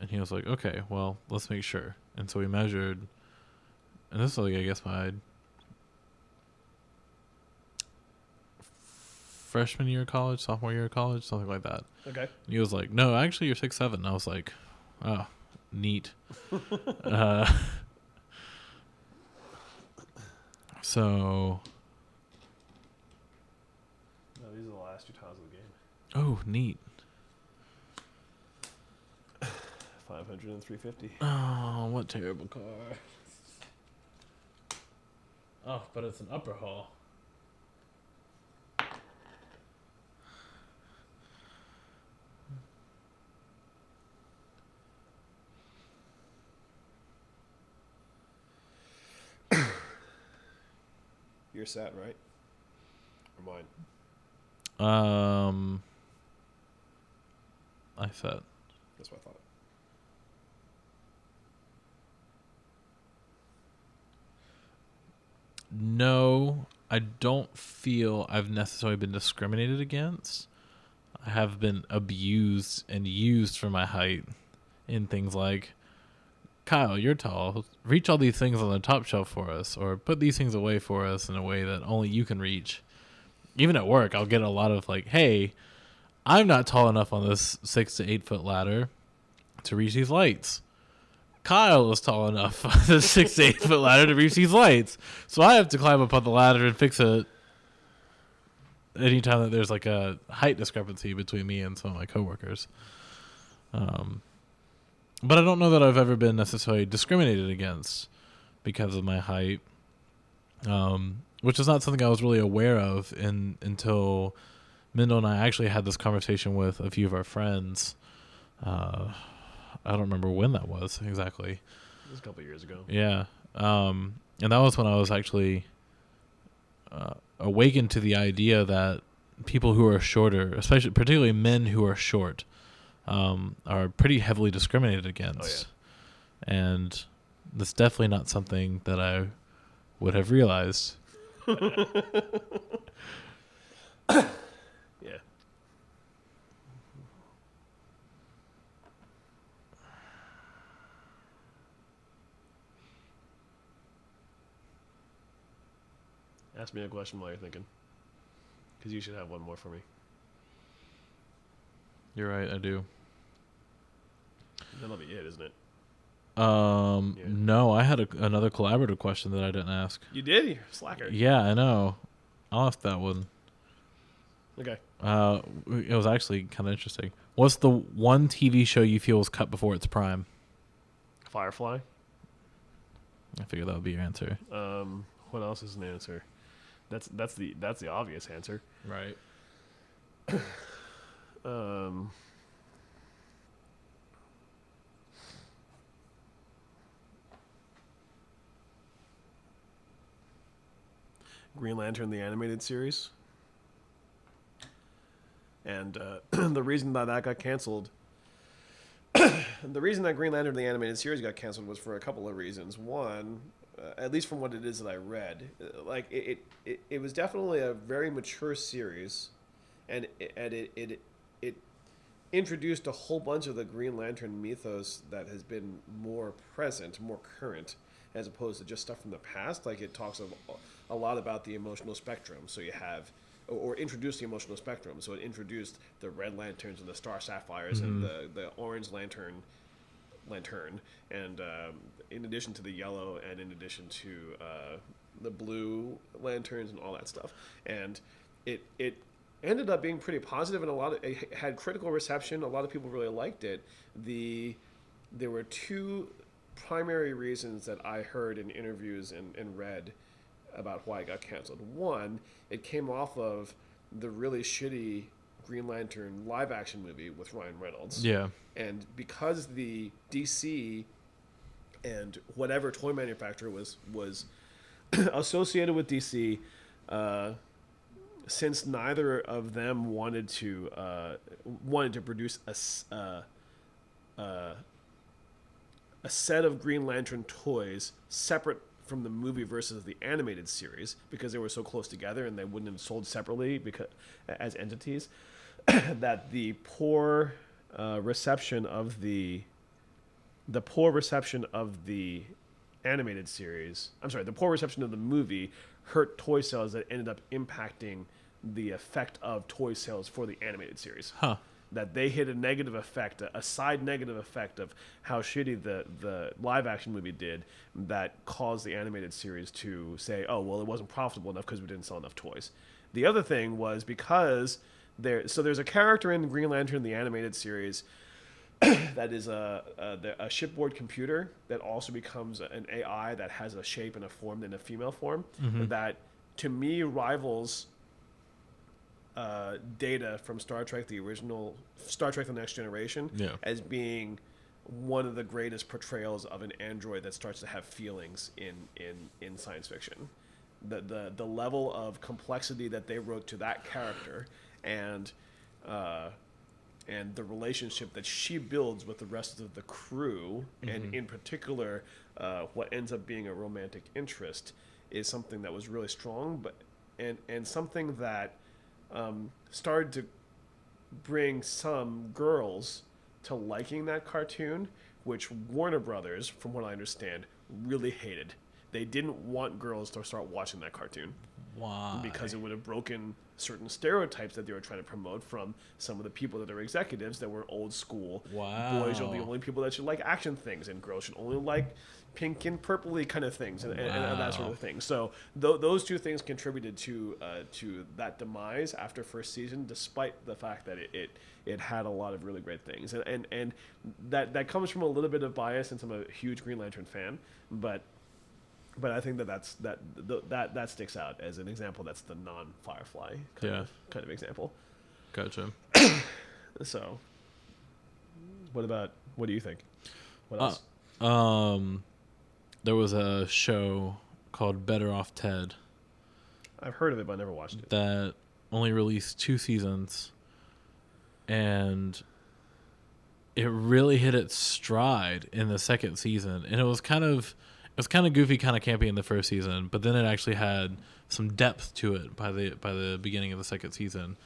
and he was like, okay, well, let's make sure. And so we measured, and this was like, I guess my freshman year of college, sophomore year of college, something like that. Okay. And he was like, no, actually you're 6'7". And I was like, oh, neat. So. No, these are the last 2 tiles of the game. Oh, neat. 500 and 350. Oh, what terrible car. Oh, but it's an upper hall. You're set, right? Or mine? I said. That's what I thought. No, I don't feel I've necessarily been discriminated against. I have been abused and used for my height in things like, Kyle, you're tall. Reach all these things on the top shelf for us, or put these things away for us in a way that only you can reach. Even at work, I'll get a lot of like, hey, I'm not tall enough on this 6 to 8 foot ladder to reach these lights. Kyle is tall enough on the 6 to 8 foot ladder to reach these lights. So I have to climb up on the ladder and fix it anytime that there's like a height discrepancy between me and some of my coworkers. But I don't know that I've ever been necessarily discriminated against because of my height, which is not something I was really aware of until Mindel and I actually had this conversation with a few of our friends. I don't remember when that was exactly. It was a couple of years ago. Yeah. And that was when I was actually awakened to the idea that people who are shorter, particularly men who are short, are pretty heavily discriminated against. Oh, yeah. And that's definitely not something that I would have realized. Yeah. Ask me a question while you're thinking, because you should have one more for me. You're right, I do. That'll be it, isn't it? Yeah. No, I had another collaborative question that I didn't ask. You did? You're a slacker. Yeah, I know. I'll ask that one. Okay. It was actually kind of interesting. What's the one TV show you feel was cut before its prime? Firefly. I figured that would be your answer. What else is an answer? That's the obvious answer. Right. Green Lantern, the animated series. And the reason that got canceled, the reason that Green Lantern, the animated series got canceled was for a couple of reasons. One, at least from what it is that I read, like it was definitely a very mature series, and it introduced a whole bunch of the Green Lantern mythos that has been more present, more current, as opposed to just stuff from the past. Like it talks a lot about the emotional spectrum. So you have, or introduced the emotional spectrum. So it introduced the Red Lanterns and the Star Sapphires and the Orange Lantern, and in addition to the yellow, and in addition to the blue lanterns and all that stuff. And it ended up being pretty positive, and it had critical reception. A lot of people really liked it. There were two primary reasons that I heard in interviews and read about why it got canceled. One, it came off of the really shitty Green Lantern live action movie with Ryan Reynolds. Yeah. And because the DC and whatever toy manufacturer was associated with DC, since neither of them wanted to produce a set of Green Lantern toys separate from the movie versus the animated series, because they were so close together and they wouldn't have sold separately because as entities, that the poor reception of the animated series, the poor reception of the movie hurt toy sales that ended up impacting the effect of toy sales for the animated series. Huh. That they hit a negative effect, a side negative effect of how shitty the live action movie did, that caused the animated series to say, oh, well, it wasn't profitable enough because we didn't sell enough toys. The other thing was because there's a character in Green Lantern, the animated series, that is a shipboard computer that also becomes an AI that has a shape and a form and a female form, that to me rivals Data from Star Trek, the original Star Trek: The Next Generation, as being one of the greatest portrayals of an android that starts to have feelings in science fiction. the level of complexity that they wrote to that character, and the relationship that she builds with the rest of the crew, and in particular, what ends up being a romantic interest, is something that was really strong, but and something that started to bring some girls to liking that cartoon, which Warner Brothers, from what I understand, really hated. They didn't want girls to start watching that cartoon. Why? Because it would have broken certain stereotypes that they were trying to promote from some of the people that are executives that were old school. Wow. Boys are the only people that should like action things, and girls should only like pink and purpley kind of things, and that sort of thing. So those two things contributed to that demise after first season, despite the fact that it had a lot of really great things, and that comes from a little bit of bias, since I'm a huge Green Lantern fan, but I think that sticks out as an example. That's the non-Firefly kind of example. Gotcha. So, what do you think? What else? There was a show called Better Off Ted I've heard of it, but I never watched it. that only released 2 seasons, and it really hit its stride in the second season. And it was kind of goofy, kind of campy in the first season, but then it actually had some depth to it by the beginning of the second season.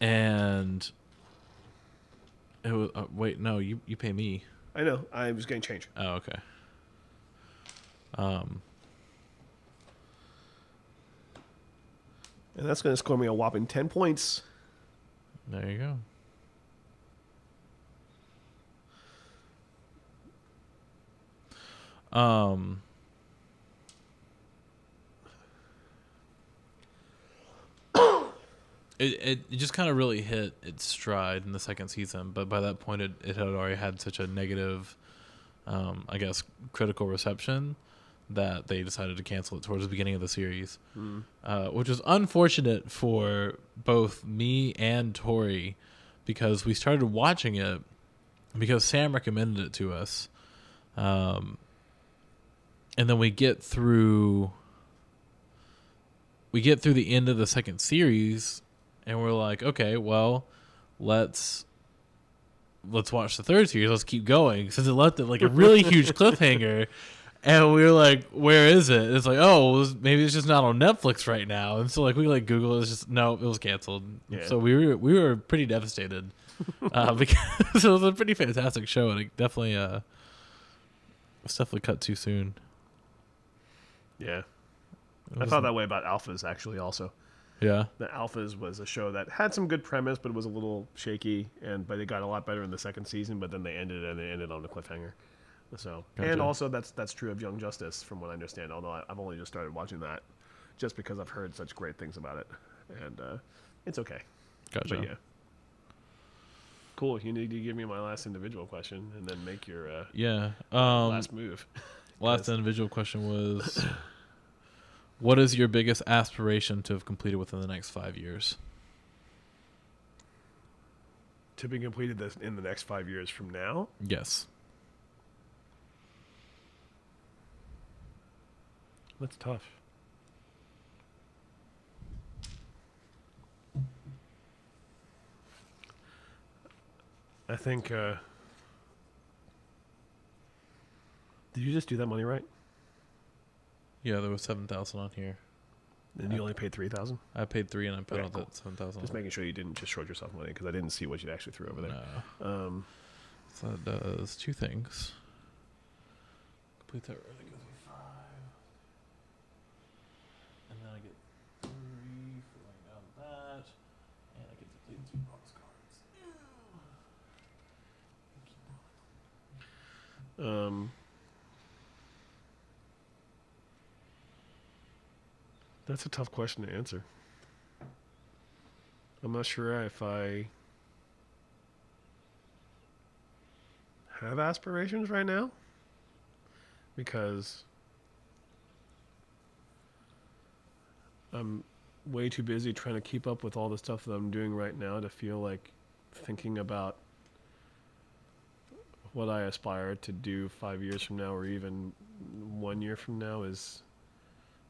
And it was wait, no, you pay me. I know. I was getting change. Oh, okay. And that's going to score me a whopping 10 points. There you go. It just kind of really hit its stride in the second season, but by that point it had already had such a negative, I guess, critical reception that they decided to cancel it towards the beginning of the series, which was unfortunate for both me and Tori, because we started watching it because Sam recommended it to us, and then we get through the end of the second series, and we're like, okay, well, let's watch the third series. Let's keep going, since it left it like a really huge cliffhanger. And we were like, where is it? It's like, oh, maybe it's just not on Netflix right now. And so like we like Google it. It's just, no, it was canceled. Yeah. So we were pretty devastated because it was a pretty fantastic show, and it definitely was definitely cut too soon. Yeah, I felt that way about Alphas actually also. Yeah, the Alphas was a show that had some good premise, but it was a little shaky, but it got a lot better in the second season. But then they ended on a cliffhanger. So, gotcha. And also that's true of Young Justice, from what I understand. Although I've only just started watching that, just because I've heard such great things about it, and it's okay. Gotcha. But yeah, cool. You need to give me my last individual question, and then make your last move. Last individual question was, what is your biggest aspiration to have completed within the next 5 years? To be completed in the next 5 years from now? Yes. That's tough. I think. Did you just do that money right? Yeah, there was 7,000 on here. And you only paid 3,000? I paid 3 and I put on cool. that 7,000. Just making sure you didn't just short yourself money, because I didn't see what you actually threw over there. No. So that does 2 things. Complete that really gives me 5. And then I get 3 for laying down that. And I get to complete 2 bonus cards. That's a tough question to answer. I'm not sure if I have aspirations right now, because I'm way too busy trying to keep up with all the stuff that I'm doing right now to feel like thinking about what I aspire to do 5 years from now, or even 1 year from now is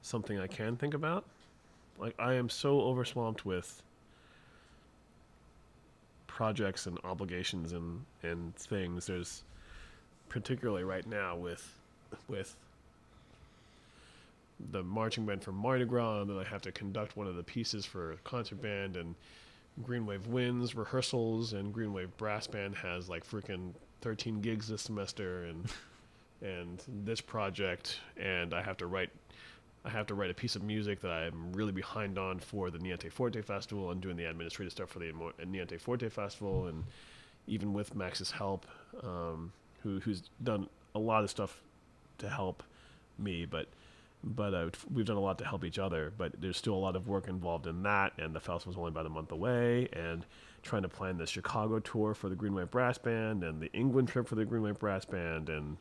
something I can think about. Like, I am so overswamped with projects and obligations and things. There's particularly right now with the marching band for Mardi Gras, and then I have to conduct one of the pieces for concert band, and Green Wave Winds rehearsals, and Green Wave Brass Band has like freaking 13 gigs this semester, and this project, and I have to write a piece of music that I'm really behind on for the Niente Forte Festival, and doing the administrative stuff for the Niente Forte Festival, and even with Max's help, who's done a lot of stuff to help me, but we've done a lot to help each other, but there's still a lot of work involved in that, and the festival's only about a month away, and trying to plan the Chicago tour for the Green Wave Brass Band, and the England trip for the Green Wave Brass Band, and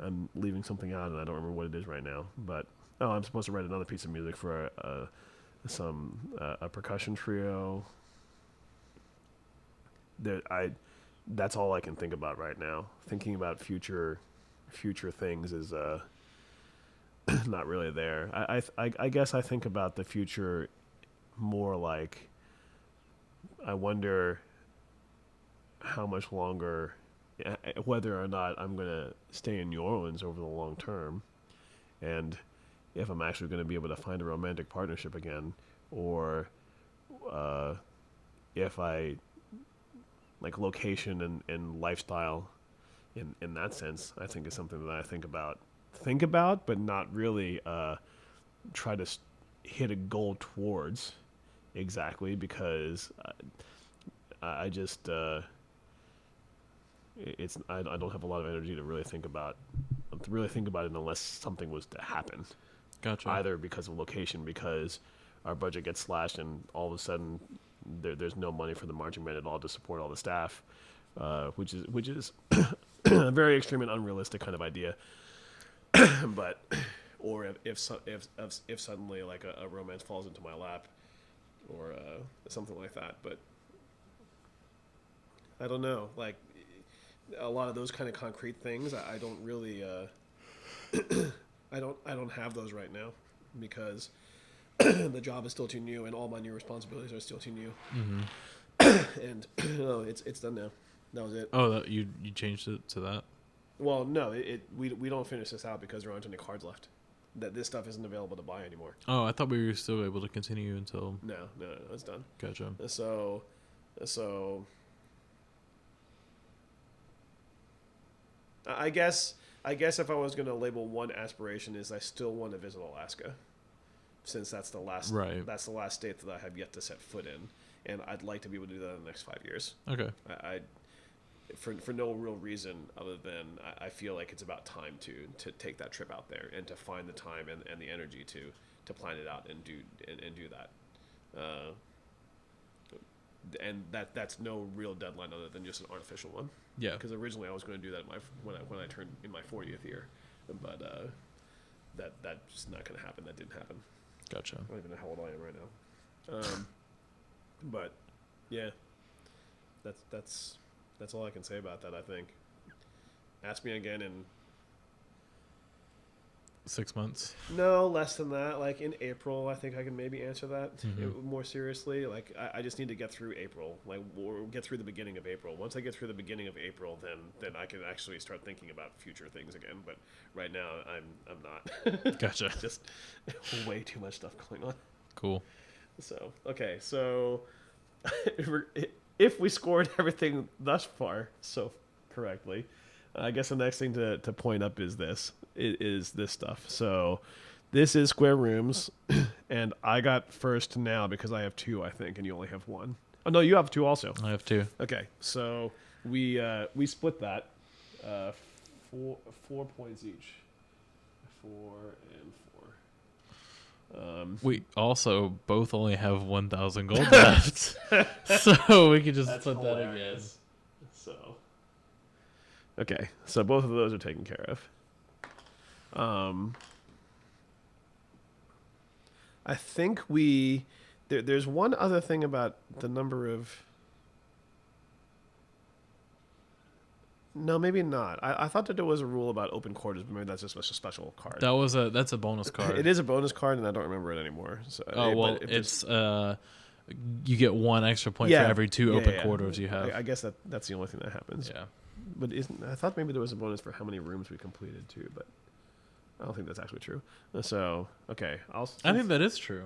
I'm leaving something out, and I don't remember what it is right now, but I'm supposed to write another piece of music for a percussion trio. That's all I can think about right now. Thinking about future things is not really there. I guess I think about the future more like, I wonder how much longer, whether or not I'm going to stay in New Orleans over the long term, and if I'm actually going to be able to find a romantic partnership again, or if I like location and lifestyle in that sense, I think is something that I think about, but not really try to hit a goal towards exactly, because I just I don't have a lot of energy to really think about it unless something was to happen. Gotcha. Either because of location, because our budget gets slashed, and all of a sudden there's no money for the marching band at all to support all the staff, which is a very extreme and unrealistic kind of idea. But or if suddenly like a romance falls into my lap, or something like that. But I don't know, like a lot of those kind of concrete things, I don't really I don't have those right now, because the job is still too new, and all my new responsibilities are still too new. And it's done now. That was it. Oh, you changed it to that? Well, no, we don't finish this out because there aren't any cards left. That this stuff isn't available to buy anymore. Oh, I thought we were still able to continue until... No, it's done. Gotcha. So I guess if I was going to label one aspiration, is I still want to visit Alaska, since that's the last state that I have yet to set foot in, and I'd like to be able to do that in the next 5 years. Okay. I for no real reason other than I feel like it's about time to take that trip out there, and to find the time and the energy to plan it out and do that. And that's no real deadline other than just an artificial one. Yeah. Because originally I was going to do that when I turned in my 40th year, but that's just not going to happen. That didn't happen. Gotcha. I don't even know how old I am right now. But yeah, that's all I can say about that. I think. Ask me again in 6 months. No, less than that. Like in April, I think I can maybe answer that more seriously. Like I just need to get through April, or get through the beginning of April. Once I get through the beginning of April, then I can actually start thinking about future things again. But right now, I'm not. Gotcha. Just way too much stuff going on. Cool. So okay, so if we scored everything thus far so correctly, I guess the next thing to point up is this stuff. So this is Square Rooms, and I got first now because I have 2, I think, and you only have 1. Oh no, you have 2 also. I have 2. Okay, so we split that 4 points each. 4 and 4. We also both only have 1,000 gold left, so we could just put that again. So, okay, so both of those are taken care of. I think there's one other thing about the number of No, maybe not. I thought that there was a rule about open quarters, but maybe that's just a special card. That's a bonus card. It is a bonus card, and I don't remember it anymore. So, Oh well, it's you get 1 extra point for every 2 open quarters you have. I guess that's the only thing that happens. Yeah. But I thought maybe there was a bonus for how many rooms we completed too, but I don't think that's actually true. So okay, I think that is true.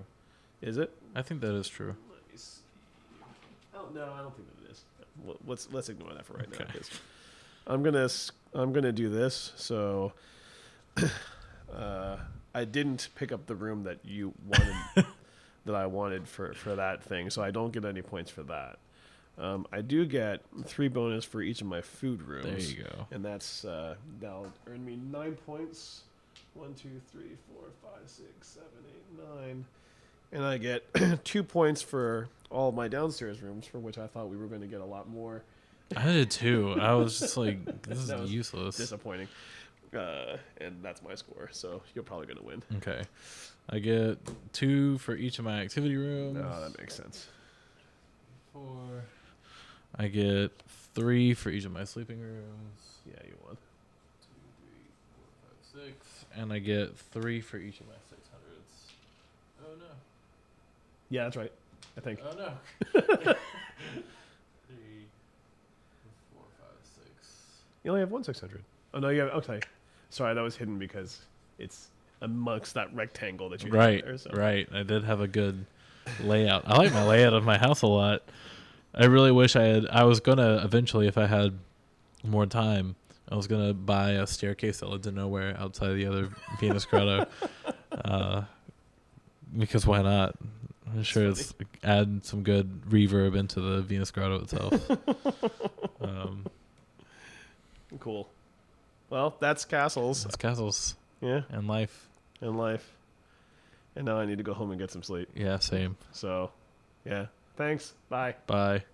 Is it? I think that is true. Let me see. Oh no, I don't think that it is. Let's ignore that for right now. 'Cause I'm gonna do this. So I didn't pick up the room that you wanted that I wanted for that thing, so I don't get any points for that. I do get 3 bonus for each of my food rooms. There you go. And that'll earn me 9 points. 1, 2, 3, 4, 5, 6, 7, 8, 9. And I get 2 points for all of my downstairs rooms, for which I thought we were going to get a lot more. I did too. I was just like, this is useless. Disappointing. And that's my score, so you're probably going to win. Okay. I get 2 for each of my activity rooms. Oh, that makes sense. 4. I get 3 for each of my sleeping rooms. Yeah, you won. 2, 3, 4, 5, 6. And I get 3 for each of my 600s. Oh no. Yeah, that's right. I think. Oh no. 3, 4, 5, 6. You only have 1 600. Oh no, you have. Okay, sorry, that was hidden because it's amongst that rectangle that you Right, have there. So. right. I did have a good layout. I like my layout of my house a lot. I really wish I was gonna eventually, if I had more time, I was gonna buy a staircase that led to nowhere outside the other Venus grotto. Because why not? I'm sure it's add some good reverb into the Venus grotto itself. Cool. Well, that's castles. It's castles. Yeah, And life. and life. And now I need to go home and get some sleep. Yeah, same. So, yeah. Thanks. Bye. Bye.